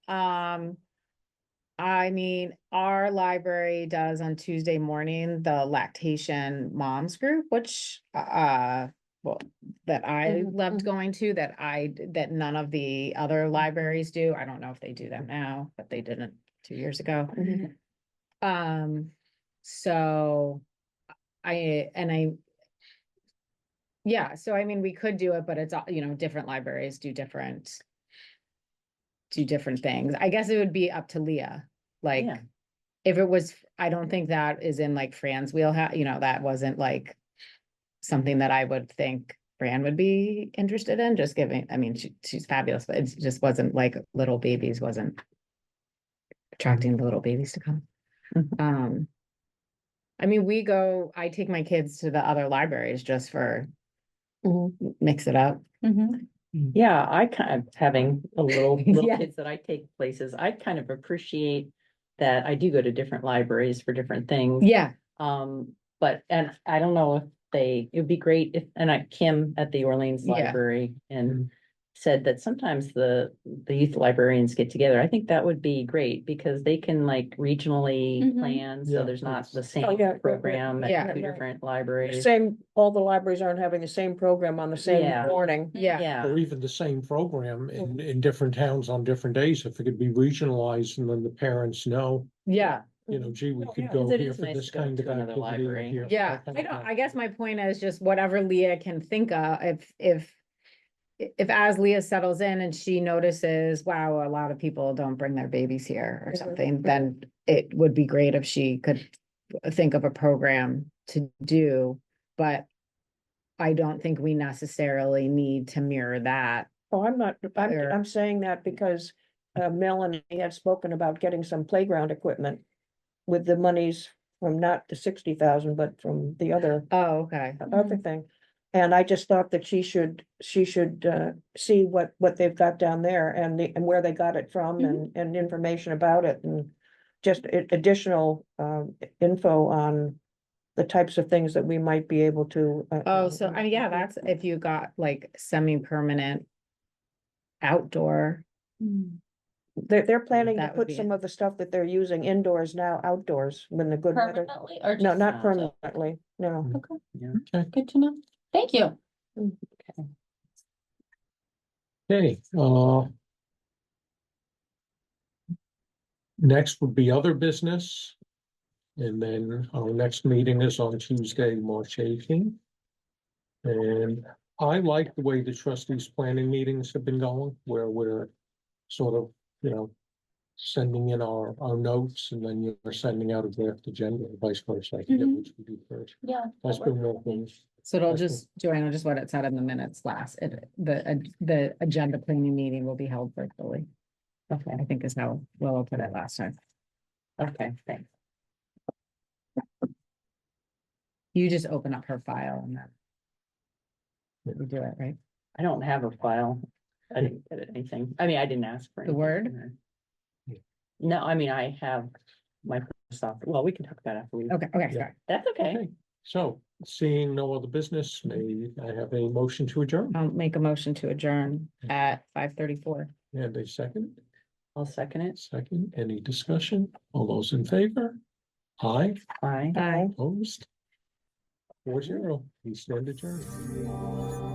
I mean, our library does on Tuesday morning, the lactation moms group, which, well, that I loved going to, that none of the other libraries do. I don't know if they do that now, but they didn't 2 years ago. So yeah, so I mean, we could do it, but it's, different libraries do different things. I guess it would be up to Leah, like,
Yeah.
if it was, I don't think that is in like Fran's wheelhouse, that wasn't like something that I would think Fran would be interested in, just giving, I mean, she's fabulous, but it just wasn't like little babies, wasn't attracting the little babies to come. I mean, I take my kids to the other libraries just for mix it up.
yeah, I kind of, having a little
Yeah.
kids that I take places, I kind of appreciate that I do go to different libraries for different things.
Yeah,
But, and I don't know if it'd be great if, and Kim at the Orleans
Yeah.
Library and said that sometimes the youth librarians get together. I think that would be great because they can like regionally plan,
Yeah,
so there's not the
Oh,
same
yeah,
program
yeah.
at two different libraries.
All the libraries aren't having the same program on the same
Yeah.
morning.
yeah.
Yeah,
or even the same program in different towns on different days, if it could be regionalized and then the parents know,
Yeah,
gee, we
Oh,
could
yeah,
go
'cause it
here
is
for
nice
this
to go
kind
to
of
another
activity.
library.
Here.
yeah. I guess my point is just whatever Leah can think of, if as Leah settles in and she notices, wow, a lot of people don't bring their babies here or something, then it would be great if she could think of a program to do, but I don't think we necessarily need to mirror that.
Oh, I'm not,
Or-
I'm saying that because Melanie had spoken about getting some playground equipment with the monies from not the 60,000, but from the other
Oh, okay.
thing. And I just thought that she should see what they've got down there and where they got it from and information about it, and just additional info on the types of things that we might be able to.
Oh, so, I mean, yeah, that's if you got like semi-permanent outdoor.
They're planning to
That would
put
be
some of the stuff that they're using indoors now outdoors when the good weather.
Permanently or
No,
just?
not permanently, no.
Okay, good to know. Thank you.
Okay, next would be other business. And then our next meeting is on Tuesday, March 18th. And I like the way the trustees planning meetings have been going, where we're sort of, sending in our notes and then you're sending out a draft agenda, or vice versa. I forget which we do first.
Yeah.
That's been working.
So it'll
Okay.
just, Joanna, just what it said in the minutes the agenda planning meeting will be held virtually.
Okay,
I think is how Willow put it last time.
okay, thanks.
You just open up her file and then you do it, right?
I don't have a file. I didn't get anything. I mean, I didn't ask for
The
anything.
Word?
from her. No, I mean, I have Microsoft. Well, we can talk about it after we.
Okay, okay,
Yeah.
sorry.
That's okay.
Okay, so seeing no other business, may I have a motion to adjourn?
I'll make a motion to adjourn at 5:34.
And a second,
I'll second it.
any discussion? All those in favor? Aye,
Bye.
Bye.
opposed? 4-0, we stand adjourned.